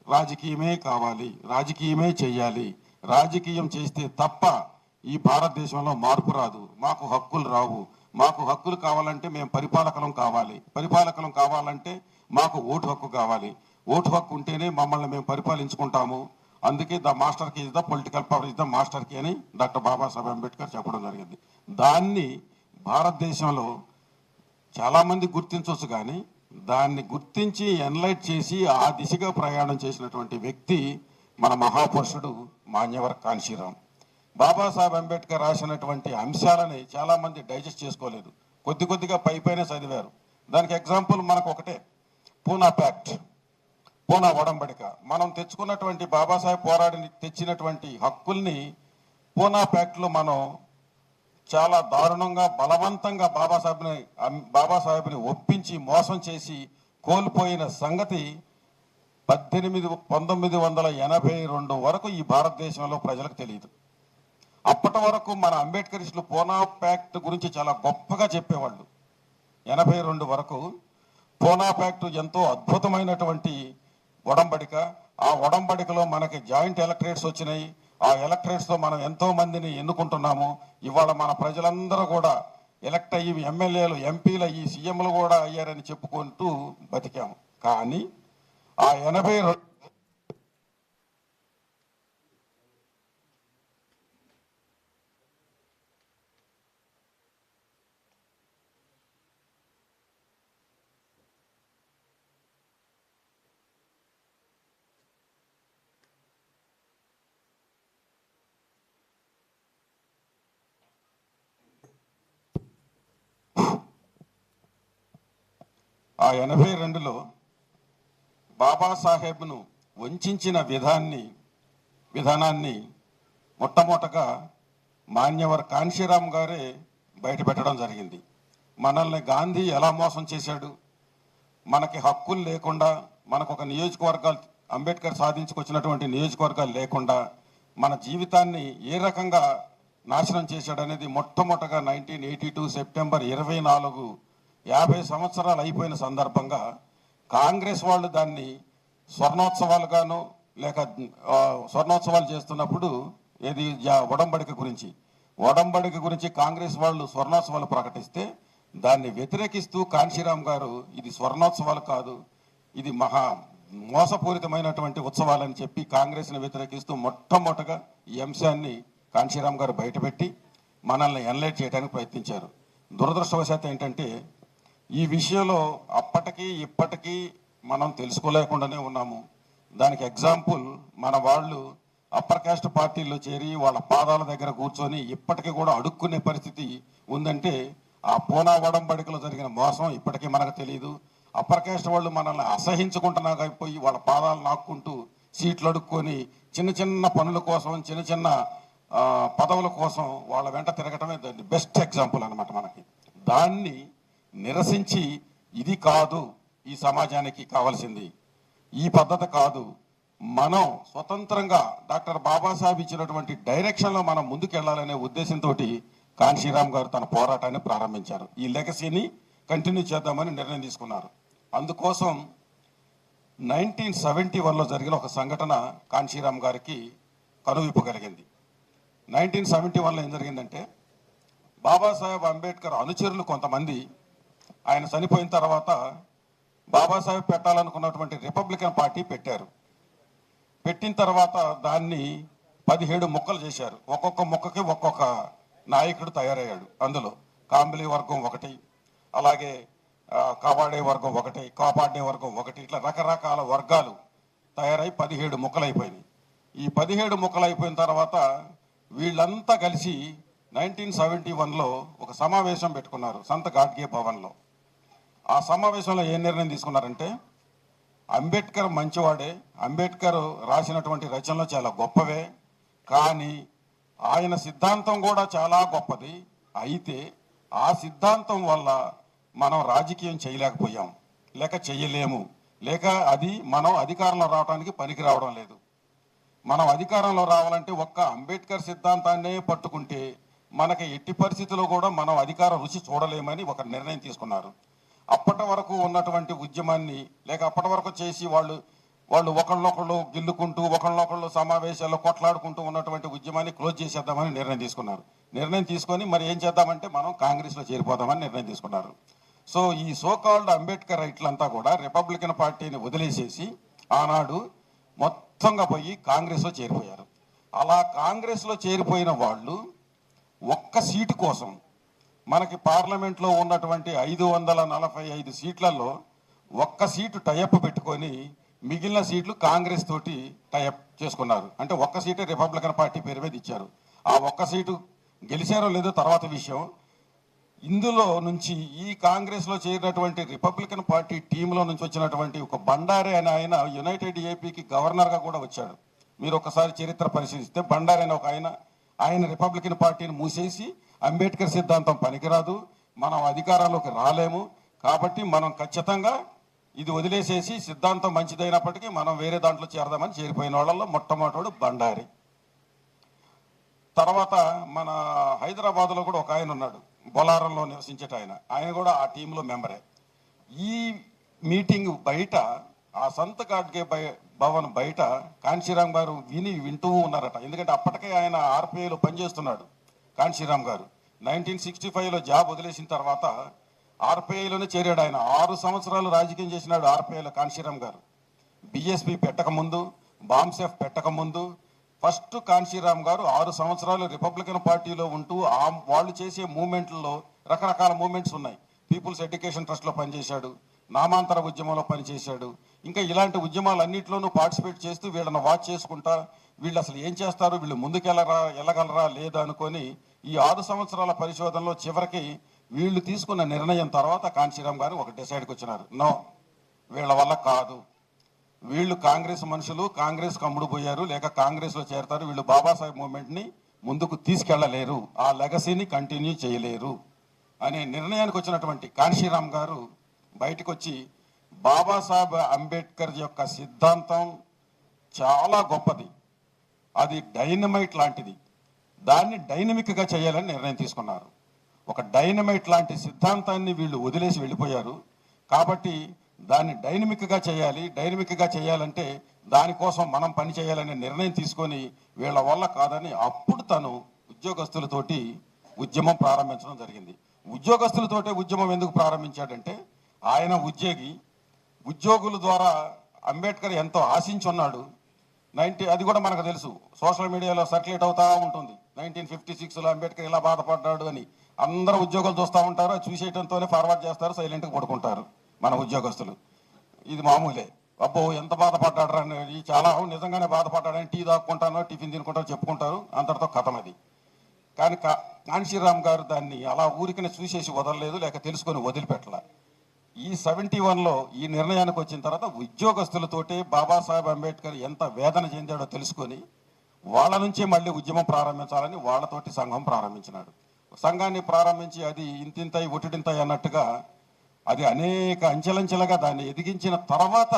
Speaker 5: రాజకీయమే కావాలి, రాజకీయమే చేయాలి, రాజకీయం చేస్తే తప్ప ఈ భారతదేశంలో మార్పు రాదు, మాకు హక్కులు రావు, మాకు హక్కులు కావాలంటే మేము పరిపాలకులం కావాలి, పరిపాలకులం కావాలంటే మాకు ఓటు హక్కు కావాలి, ఓటు హక్కు ఉంటేనే మమ్మల్ని మేము పరిపాలించుకుంటాము, అందుకే the master key is the political power is the master key అని డాక్టర్ బాబాసాహెబ్ అంబేద్కర్ చెప్పడం జరిగింది. దాన్ని భారతదేశంలో చాలామంది గుర్తించవచ్చు, కానీ దాన్ని గుర్తించి ఎన్లైట్ చేసి ఆ దిశగా ప్రయాణం చేసినటువంటి వ్యక్తి మన మహాపురుషుడు మాన్యవర్ కాన్షీరామ్. బాబాసాహెబ్ అంబేద్కర్ రాసినటువంటి అంశాలని చాలామంది డైజెస్ట్ చేసుకోలేదు, కొద్దిగా పైపైనే చదివారు. దానికి ఎగ్జాంపుల్ మనకు ఒకటే, పూనా ప్యాక్ట్, పూనా ఒడంబడిక. మనం తెచ్చుకున్నటువంటి బాబాసాహెబ్ పోరాడిని తెచ్చినటువంటి హక్కుల్ని పూనా ప్యాక్ట్లో మనం చాలా దారుణంగా బలవంతంగా బాబాసాహెబ్ని ఒప్పించి మోసం చేసి కోల్పోయిన సంగతి 1982 వరకు ఈ భారతదేశంలో ప్రజలకు తెలియదు. అప్పటి వరకు మన అంబేద్కరిస్టులు పూనా ప్యాక్ట్ గురించి చాలా గొప్పగా చెప్పేవాళ్ళు. 82 వరకు పూనా ప్యాక్ట్ ఎంతో అద్భుతమైనటువంటి ఒడంబడిక. ఆ ఒడంబడికలో మనకి జాయింట్ ఎలక్టరేట్స్ వచ్చినాయి. ఆ ఎలక్టరేట్స్తో మనం ఎంతో మందిని ఎన్నుకుంటున్నాము. ఇవాళ మన ప్రజలందరూ కూడా ఎలక్ట్ అయ్యి ఎమ్మెల్యేలు, ఎంపీలు అయ్యి, సీఎంలు కూడా అయ్యారని చెప్పుకుంటూ బతికాము. కానీ ఆ 82 82లో బాబాసాహెబ్ను వంచిన విధానాన్ని మొట్టమొదటగా మాన్యవర్ కాన్షీరామ్ గారే బయటపెట్టడం జరిగింది. మనల్ని గాంధీ ఎలా మోసం చేశాడు, మనకి హక్కులు లేకుండా, మనకు ఒక నియోజకవర్గాలు అంబేద్కర్ సాధించుకొచ్చినటువంటి నియోజకవర్గాలు లేకుండా మన జీవితాన్ని ఏ రకంగా నాశనం చేశాడనేది మొట్టమొదటగా 1982 సెప్టెంబర్ 24, 50 సంవత్సరాలు అయిపోయిన సందర్భంగా కాంగ్రెస్ వాళ్ళు దాన్ని స్వర్ణోత్సవాలుగాను, లేక స్వర్ణోత్సవాలు చేస్తున్నప్పుడు ఏది ఒడంబడిక గురించి కాంగ్రెస్ వాళ్ళు స్వర్ణోత్సవాలు ప్రకటిస్తే దాన్ని వ్యతిరేకిస్తూ కాన్షీరామ్ గారు ఇది స్వర్ణోత్సవాలు కాదు, ఇది మహా మోసపూరితమైనటువంటి ఉత్సవాలని చెప్పి కాంగ్రెస్ని వ్యతిరేకిస్తూ మొట్టమొదటగా ఈ అంశాన్ని కాన్షీరామ్ గారు బయటపెట్టి మనల్ని ఎన్లైట్ చేయడానికి ప్రయత్నించారు. దురదృష్టవశాత్తు ఏంటంటే ఈ విషయంలో అప్పటికీ ఇప్పటికీ మనం తెలుసుకోలేకుండానే ఉన్నాము. దానికి ఎగ్జాంపుల్ మన వాళ్ళు అప్పర్ కాస్ట్ పార్టీల్లో చేరి వాళ్ళ పాదాల దగ్గర కూర్చొని ఇప్పటికీ కూడా అడుక్కునే పరిస్థితి ఉందంటే ఆ పూనా ఒడంబడికలో జరిగిన మోసం ఇప్పటికీ మనకు తెలియదు. అప్పర్ కాస్ట్ వాళ్ళు మనల్ని అసహించుకుంటున్నాకపోయి వాళ్ళ పాదాలు నాక్కుంటూ సీట్లు అడుక్కొని చిన్న పనుల కోసం, చిన్న పదవుల కోసం వాళ్ళ వెంట తిరగటమే దాన్ని బెస్ట్ ఎగ్జాంపుల్ అనమాట మనకి. దాన్ని నిరసించి ఇది కాదు ఈ సమాజానికి కావాల్సింది, ఈ పద్ధతి కాదు, మనం స్వతంత్రంగా డాక్టర్ బాబాసాహెబ్ ఇచ్చినటువంటి డైరెక్షన్లో మనం ముందుకెళ్లాలనే ఉద్దేశంతో కాన్షీరామ్ గారు తన పోరాటాన్ని ప్రారంభించారు. ఈ లెగసీని కంటిన్యూ చేద్దామని నిర్ణయం తీసుకున్నారు. అందుకోసం 1971లో జరిగిన ఒక సంఘటన కాన్షీరామ్ గారికి కనువిప్పు కలిగింది. 1971లో ఏం జరిగిందంటే, బాబాసాహెబ్ అంబేద్కర్ అనుచరులు కొంతమంది ఆయన చనిపోయిన తర్వాత బాబాసాహెబ్ పెట్టాలనుకున్నటువంటి రిపబ్లికన్ పార్టీ పెట్టారు. పెట్టిన తర్వాత దాన్ని 17 ముక్కలు చేశారు. ఒక్కొక్క ముక్కకి ఒక్కొక్క నాయకుడు తయారయ్యాడు. అందులో కాంబిలి వర్గం ఒకటి, అలాగే కవాడే వర్గం ఒకటి, కాపాడే వర్గం ఒకటి, ఇట్లా రకరకాల వర్గాలు తయారై 17 ముక్కలు అయిపోయినాయి. ఈ 17 ముక్కలు అయిపోయిన తర్వాత వీళ్ళంతా కలిసి 1971లో ఒక సమావేశం పెట్టుకున్నారు సంత గాడ్గే భవన్లో. ఆ సమావేశంలో ఏ నిర్ణయం తీసుకున్నారంటే, అంబేద్కర్ మంచివాడే, అంబేద్కర్ రాసినటువంటి రచనలు చాలా గొప్పవే, కానీ ఆయన సిద్ధాంతం కూడా చాలా గొప్పది. అయితే ఆ సిద్ధాంతం వల్ల మనం రాజకీయం చేయలేకపోయాం, లేక చేయలేము, లేక అది మనం అధికారంలో రావడానికి పనికి రావడం లేదు. మనం అధికారంలో రావాలంటే ఒక్క అంబేద్కర్ సిద్ధాంతాన్నే పట్టుకుంటే మనకి ఎట్టి పరిస్థితుల్లో కూడా మనం అధికార రుచి చూడలేమని ఒక నిర్ణయం తీసుకున్నారు. అప్పటి వరకు ఉన్నటువంటి ఉద్యమాన్ని, లేక అప్పటి వరకు చేసి వాళ్ళు ఒకళ్ళొకళ్ళు గిల్లుకుంటూ ఒకళ్ళొకళ్ళు సమావేశాల్లో కొట్లాడుకుంటూ ఉన్నటువంటి ఉద్యమాన్ని క్లోజ్ చేసేద్దామని నిర్ణయం తీసుకున్నారు. నిర్ణయం తీసుకొని మరి ఏం చేద్దామంటే మనం కాంగ్రెస్లో చేరిపోదామని నిర్ణయం తీసుకున్నారు. సో ఈ సోకాల్డ్ అంబేద్కర్ రైట్లంతా కూడా రిపబ్లికన్ పార్టీని వదిలేసేసి ఆనాడు మొత్తంగా పోయి కాంగ్రెస్లో చేరిపోయారు. అలా కాంగ్రెస్లో చేరిపోయిన వాళ్ళు ఒక్క సీటు కోసం మనకి పార్లమెంట్లో ఉన్నటువంటి 545 సీట్లలో ఒక్క సీటు టైఅప్ పెట్టుకొని మిగిలిన సీట్లు కాంగ్రెస్ తోటి టైఅప్ చేసుకున్నారు. అంటే ఒక్క సీటే రిపబ్లికన్ పార్టీ పేరు మీద ఇచ్చారు. ఆ ఒక్క సీటు గెలిచారో లేదో తర్వాత విషయం. ఇందులో నుంచి ఈ కాంగ్రెస్లో చేరినటువంటి రిపబ్లికన్ పార్టీ టీంలో నుంచి వచ్చినటువంటి ఒక బండారే అనే ఆయన యునైటెడ్ ఏపీకి గవర్నర్గా కూడా వచ్చాడు. మీరు ఒకసారి చరిత్ర పరిశీలిస్తే బండారే అనే ఒక ఆయన రిపబ్లికన్ పార్టీని మూసేసి అంబేద్కర్ సిద్ధాంతం పనికిరాదు, మనం అధికారంలోకి రాలేము, కాబట్టి మనం ఖచ్చితంగా ఇది వదిలేసేసి సిద్ధాంతం మంచిదైనప్పటికీ మనం వేరే దాంట్లో చేరదామని చేరిపోయిన వాళ్ళల్లో మొట్టమొదటి బండారి. తర్వాత మన హైదరాబాద్లో కూడా ఒక ఆయన ఉన్నాడు, బొలారంలో నివసించేట ఆయన కూడా ఆ టీంలో మెంబరే. ఈ మీటింగ్ బయట, ఆ సంత గాడ్గే భవన్ బయట కాంశీరామ్ గారు వింటూ ఉన్నారట. ఎందుకంటే అప్పటికే ఆయన ఆర్పిఐలో పనిచేస్తున్నాడు కాంశీరామ్ గారు. 1965లో జాబ్ వదిలేసిన తర్వాత ఆర్పిఐలోనే చేరాడు ఆయన. 6 సంవత్సరాలు రాజకీయం చేసినాడు ఆర్పిఐలో కాంశీరామ్ గారు. బిఎస్పి పెట్టకముందు, బాంసెఫ్ పెట్టకముందు ఫస్ట్ కాంశీరామ్ గారు 6 సంవత్సరాలు రిపబ్లికన్ పార్టీలో ఉంటూ వాళ్ళు చేసే మూవ్మెంట్లలో రకరకాల మూవ్మెంట్స్ ఉన్నాయి. పీపుల్స్ ఎడ్యుకేషన్ ట్రస్ట్లో పనిచేశాడు, నామాంతర ఉద్యమంలో పనిచేశాడు. ఇంకా ఇలాంటి ఉద్యమాలన్నింటిలోనూ పార్టిసిపేట్ చేస్తూ వీళ్ళని వాచ్ చేసుకుంటా వీళ్ళు అసలు ఏం చేస్తారు, వీళ్ళు వెళ్ళగలరా లేదా అనుకొని ఈ 6 సంవత్సరాల పరిశోధనలో చివరికి వీళ్ళు తీసుకున్న నిర్ణయం తర్వాత కాంశీరామ్ గారు ఒక డిసైడ్కి వచ్చినారు, నో వీళ్ళ వల్ల కాదు, వీళ్ళు కాంగ్రెస్ మనుషులు, కాంగ్రెస్ కమ్ముడు పోయారు, లేక కాంగ్రెస్లో చేరతారు, వీళ్ళు బాబాసాహెబ్ మూవ్మెంట్ని ముందుకు తీసుకెళ్లలేరు, ఆ లెగసీని కంటిన్యూ చేయలేరు అనే నిర్ణయానికి వచ్చినటువంటి కాంశీరామ్ గారు బయటకు వచ్చి బాబాసాహెబ్ అంబేద్కర్ యొక్క సిద్ధాంతం చాలా గొప్పది, అది డైనమైట్ లాంటిది, దాన్ని డైనమిక్గా చేయాలని నిర్ణయం తీసుకున్నారు. ఒక డైనమైట్ లాంటి సిద్ధాంతాన్ని వీళ్ళు వదిలేసి వెళ్ళిపోయారు. కాబట్టి దాన్ని డైనమిక్గా చేయాలి. డైనమిక్గా చేయాలంటే దానికోసం మనం పని చేయాలనే నిర్ణయం తీసుకొని వీళ్ళ వల్ల కాదని అప్పుడు తను ఉద్యోగస్తులతోటి ఉద్యమం ప్రారంభించడం జరిగింది. ఉద్యోగస్తులతోటే ఉద్యమం ఎందుకు ప్రారంభించాడంటే, ఆయన ఉద్యోగుల ద్వారా అంబేద్కర్ ఎంతో ఆశించున్నాడు. అది కూడా మనకు తెలుసు, సోషల్ మీడియాలో సర్క్యులేట్ అవుతా ఉంటుంది. 1956లో అంబేద్కర్ ఇలా బాధపడ్డాడు అని అందరూ ఉద్యోగులు చూస్తూ ఉంటారు. అది చూసేయడంతోనే ఫార్వర్డ్ చేస్తారు, సైలెంట్గా పడుకుంటారు మన ఉద్యోగస్తులు. ఇది మామూలే. అబ్బో ఎంత బాధపడ్డాడు అని, చాలా నిజంగానే బాధపడ్డాడని టీ తాక్కుంటానో టిఫిన్ తినుకుంటారో చెప్పుకుంటారు, అంతటితో కథం అది. కానీ కాంశీరామ్ గారు దాన్ని అలా ఊరికనే చూసేసి వదలలేదు, లేక తెలుసుకొని వదిలిపెట్టల. ఈ 71లో ఈ నిర్ణయానికి వచ్చిన తర్వాత ఉద్యోగస్తులతోటే బాబాసాహెబ్ అంబేద్కర్ ఎంత వేదన చెందాడో తెలుసుకొని వాళ్ళ నుంచే మళ్ళీ ఉద్యమం ప్రారంభించాలని వాళ్ళతోటి సంఘం ప్రారంభించినాడు. సంఘాన్ని ప్రారంభించి అది ఇంతింతై ఒటిడింతై అన్నట్టుగా అది అనేక అంచెలంచెలుగా దాన్ని ఎదిగించిన తర్వాత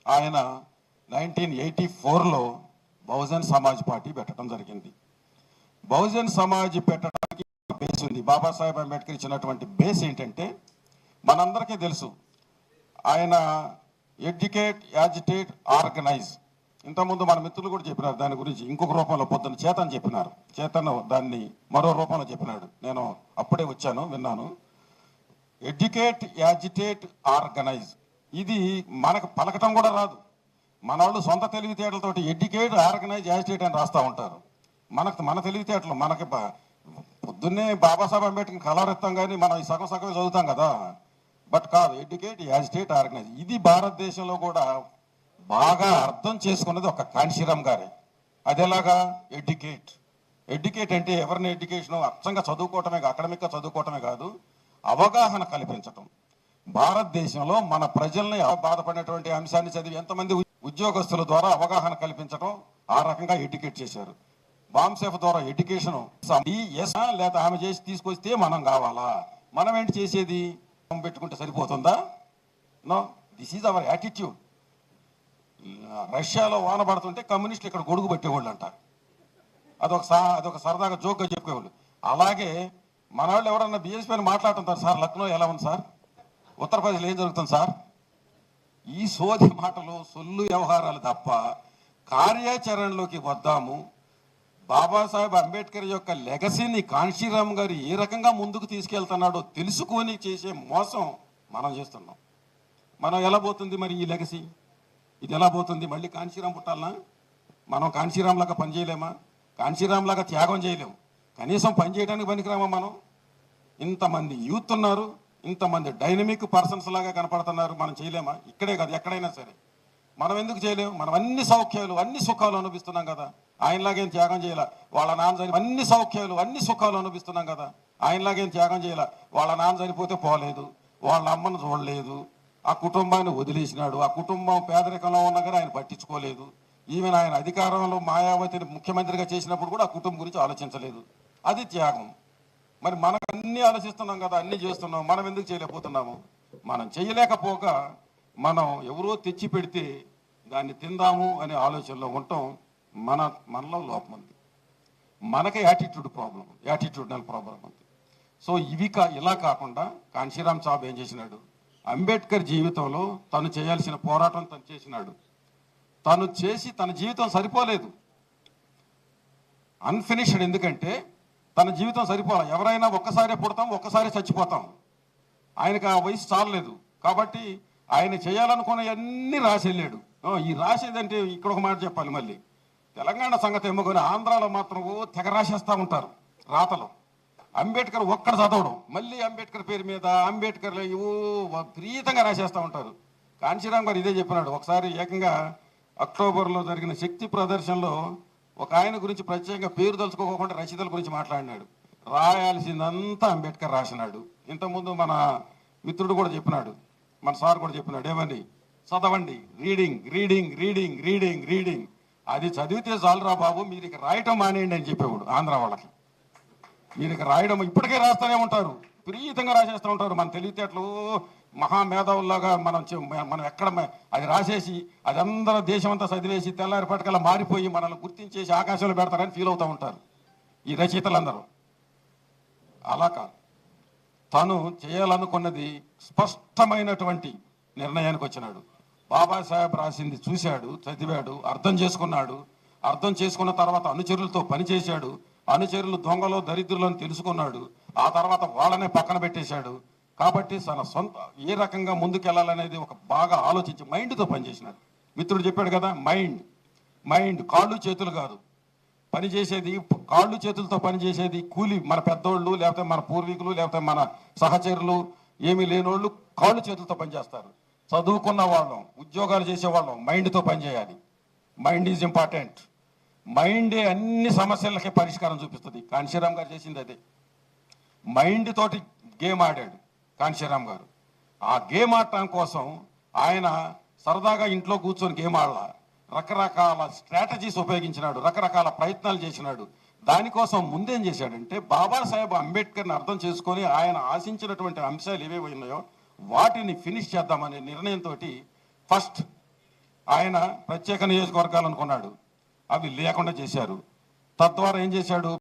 Speaker 5: ఆయన 1984లో బహుజన్ సమాజ్ పార్టీ పెట్టడం జరిగింది. బహుజన్ సమాజ్ పెట్టడానికి బేస్ ఉంది. బాబాసాహెబ్ అంబేద్కర్ ఇచ్చినటువంటి బేస్ ఏంటంటే, మనందరికీ తెలుసు ఆయన ఎడ్యుకేట్, యాజిటేట్, ఆర్గనైజ్. ఇంతకుముందు మన మిత్రులు కూడా చెప్పినారు దాని గురించి, ఇంకొక రూపంలో పొద్దున్న చేతన్ చెప్పినారు. చేతన్ దాన్ని మరో రూపంలో చెప్పినాడు, నేను అప్పుడే వచ్చాను విన్నాను. ఎడ్యుకేట్, యాజిటేట్, ఆర్గనైజ్, ఇది మనకు పలకటం కూడా రాదు. మన వాళ్ళు సొంత తెలివితేటలతోటి ఎడ్యుకేట్, ఆర్గనైజ్, యాజిటేట్ అని రాస్తూ ఉంటారు. మన తెలివితేటలు మనకి పొద్దున్నే బాబాసాహెబ్ అంబేద్కర్ కలవరెత్తాం కానీ మనం ఈ సగం సగమే చదువుతాం కదా. బట్ కాదు, ఎడ్యుకేట్, యాజిటేట్, ఆర్గనైజ్. ఇది భారతదేశంలో కూడా బాగా అర్థం చేసుకున్నది ఒక కాంశీరామ్ గారే. అది ఎలాగా? ఎడ్యుకేట్. ఎడ్యుకేట్ అంటే ఎవరిని ఎడ్యుకేషన్ అచ్చంగా చదువుకోవటమే, అకాడమిక్గా చదువుకోవటమే కాదు, అవగాహన కల్పించటం. భారతదేశంలో మన ప్రజల్ని బాధపడినటువంటి అంశాన్ని చదివి ఎంతమంది ఉద్యోగస్తుల ద్వారా అవగాహన కల్పించడం, ఆ రకంగా ఎడ్యుకేట్ చేశారు. బాంసేఫ్ ద్వారా ఎడ్యుకేషన్ లేదా ఆమె చేసి తీసుకొస్తే మనం కావాలా? మనం ఏంటి చేసేది? పెట్టుకుంటే సరిపోతుందా? No, this is our attitude. రష్యాలో వాన పడుతుంటే కమ్యూనిస్టులు ఇక్కడ గొడుగు పెట్టేవాళ్ళు అంట. అదొక సరదాగా జోక్గా చెప్పేవాళ్ళు. అలాగే మన వాళ్ళు ఎవరన్నా బీఎస్పీ అని మాట్లాడుతుంటారు, సార్ లక్నో ఎలా ఉంది సార్, ఉత్తరప్రదేశ్లో ఏం జరుగుతుంది సార్. ఈ సోది మాటలు, సొల్లు వ్యవహారాలు తప్ప కార్యాచరణలోకి వద్దాము. బాబాసాహెబ్ అంబేద్కర్ యొక్క లెగసీని కాంశీరామ్ గారు ఏ రకంగా ముందుకు తీసుకెళ్తున్నాడో తెలుసుకొని చేసే మోసం మనం చేస్తున్నాం. మనం ఎలా పోతుంది మరి ఈ లెగసీ? ఇది ఎలా పోతుంది? మళ్ళీ కాంశీరామ్ పుట్టాలనా? మనం కాంశీరామ్ లాగా పని చేయలేమా? కాంశీరామ్ లాగా త్యాగం చేయలేము. కనీసం పని చేయడానికి పనికిరామా మనం? ఇంతమంది యూత్ ఉన్నారు, ఇంతమంది డైనమిక్ పర్సన్స్ లాగా కనపడుతున్నారు. మనం చేయలేమా? ఇక్కడే కాదు, ఎక్కడైనా సరే. మనం ఎందుకు చేయలేము? మనం అన్ని సౌఖ్యాలు, అన్ని సుఖాలు అనుభవిస్తున్నాం కదా. ఆయనలాగేం త్యాగం చేయాల? వాళ్ళ నాన్న చనిపోతే అన్ని సౌఖ్యాలు, అన్ని సుఖాలు అనుభవిస్తున్నాం కదా. ఆయనలాగేం త్యాగం చేయాల? వాళ్ళ నాన్న చనిపోతే పోలేదు, వాళ్ళ అమ్మను చూడలేదు, ఆ కుటుంబాన్ని వదిలేసినాడు. ఆ కుటుంబం పేదరికంలో ఉన్నా కానీ ఆయన పట్టించుకోలేదు. ఈవెన్ ఆయన అధికారంలో మాయావతిని ముఖ్యమంత్రిగా చేసినప్పుడు కూడా ఆ కుటుంబం గురించి ఆలోచించలేదు. అది త్యాగం. మరి మనకు అన్ని ఆలోచిస్తున్నాం కదా, అన్ని చేస్తున్నాం, మనం ఎందుకు చేయలేకపోతున్నాము? మనం చేయలేకపోగా మనం ఎవరో తెచ్చి పెడితే దాన్ని తిందాము అనే ఆలోచనలో ఉండటం మనలో లోపం ఉంది. మనకే యాటిట్యూడ్నల్ ప్రాబ్లం ఉంది. సో ఇలా కాకుండా కాంశీరామ్ సాబ్ ఏం చేసినాడు? అంబేద్కర్ జీవితంలో తను చేయాల్సిన పోరాటం తను చేసినాడు. తను చేసి తన జీవితం సరిపోలేదు, అన్ఫినిష్డ్. ఎందుకంటే తన జీవితం సరిపోలే. ఎవరైనా ఒక్కసారే పుడతాం, ఒక్కసారి చచ్చిపోతాం. ఆయనకు ఆ వయసు చాలలేదు. కాబట్టి ఆయన చేయాలనుకున్నవన్నీ రాసి వెళ్ళాడు. ఈ రాసేదంటే ఇక్కడ ఒక మాట చెప్పాలి. మళ్ళీ తెలంగాణ సంగతి ఏమో కానీ ఆంధ్రాలో మాత్రం తెగ రాసేస్తూ ఉంటారు రాతలు. అంబేద్కర్ ఒక్కడ చదవడం, మళ్ళీ అంబేద్కర్ పేరు మీద అంబేద్కర్ విపరీతంగా రాసేస్తూ ఉంటారు. కాంశీరామ్ గారు ఇదే చెప్పినాడు. ఒకసారి ఏకంగా అక్టోబర్లో జరిగిన శక్తి ప్రదర్శనలో ఒక ఆయన గురించి ప్రత్యేకంగా పేరు తలుచుకోకుండా రచయితల గురించి మాట్లాడినాడు. రాయాల్సిందంతా అంబేద్కర్ రాసినాడు. ఇంతకుముందు మన మిత్రుడు కూడా చెప్పినాడు, మన సార్ కూడా చెప్పినాడు, ఏమని? చదవండి, reading reading reading reading reading. అది చదివితే చాలురా బాబు, మీరు ఇక రాయటం మానేయండి అని చెప్పేవాడు ఆంధ్ర వాళ్ళకి. మీరు ఇక రాయడం ఇప్పటికే రాస్తూనే ఉంటారు, విపరీతంగా రాసేస్తూ ఉంటారు. మన తెలివితేటలు మహామేధావుల్లాగా మనం ఎక్కడ అది రాసేసి అది అందరూ దేశం అంతా చదివేసి తెల్లారిపటికల్లా మారిపోయి మనల్ని గుర్తించేసి ఆకాశంలో పెడతారని ఫీల్ అవుతూ ఉంటారు ఈ రచయితలందరూ. అలా కాదు, తను చేయాలనుకున్నది స్పష్టమైనటువంటి నిర్ణయానికి వచ్చినాడు. బాబాసాహెబ్ రాసింది చూశాడు, చదివాడు, అర్థం చేసుకున్నాడు. అర్థం చేసుకున్న తర్వాత అనుచరులతో పనిచేశాడు. అనుచరులు దొంగలో దరిద్రులను తెలుసుకున్నాడు. ఆ తర్వాత వాళ్ళనే పక్కన పెట్టేశాడు. కాబట్టి తన సొంత ఏ రకంగా ముందుకెళ్ళాలనేది ఒక బాగా ఆలోచించి మైండ్తో పనిచేసినాడు. మిత్రుడు చెప్పాడు కదా, మైండ్ కాళ్ళు చేతులు కాదు పనిచేసేది. కాళ్ళు చేతులతో పనిచేసేది కూలి మన పెద్దోళ్ళు, లేకపోతే మన పూర్వీకులు, లేకపోతే మన సహచరులు, ఏమీ లేనోళ్ళు కాళ్ళు చేతులతో పనిచేస్తారు. చదువుకున్న వాళ్ళం, ఉద్యోగాలు చేసేవాళ్ళం మైండ్తో పనిచేయాలి. Mind is important. మైండే అన్ని సమస్యలకి పరిష్కారం చూపిస్తుంది. కాంశీరామ్ గారు చేసింది అదే. మైండ్ తోటి గేమ్ ఆడాడు కాంశీరామ్ గారు. ఆ గేమ్ ఆడటం కోసం ఆయన సరదాగా ఇంట్లో కూర్చొని గేమ్ ఆడాల, రకరకాల స్ట్రాటజీస్ ఉపయోగించినాడు, రకరకాల ప్రయత్నాలు చేసినాడు. దానికోసం ముందేం చేశాడంటే బాబాసాహెబ్ అంబేద్కర్ని అర్థం చేసుకొని ఆయన ఆశించినటువంటి అంశాలు ఏవేవి ఉన్నాయో వాటిని ఫినిష్ చేద్దామనే నిర్ణయంతో ఫస్ట్ ఆయన ప్రత్యేక నియోజకవర్గాలు అనుకున్నాడు. అవి లేకుండా చేశారు. తద్వారా ఏం చేశాడు?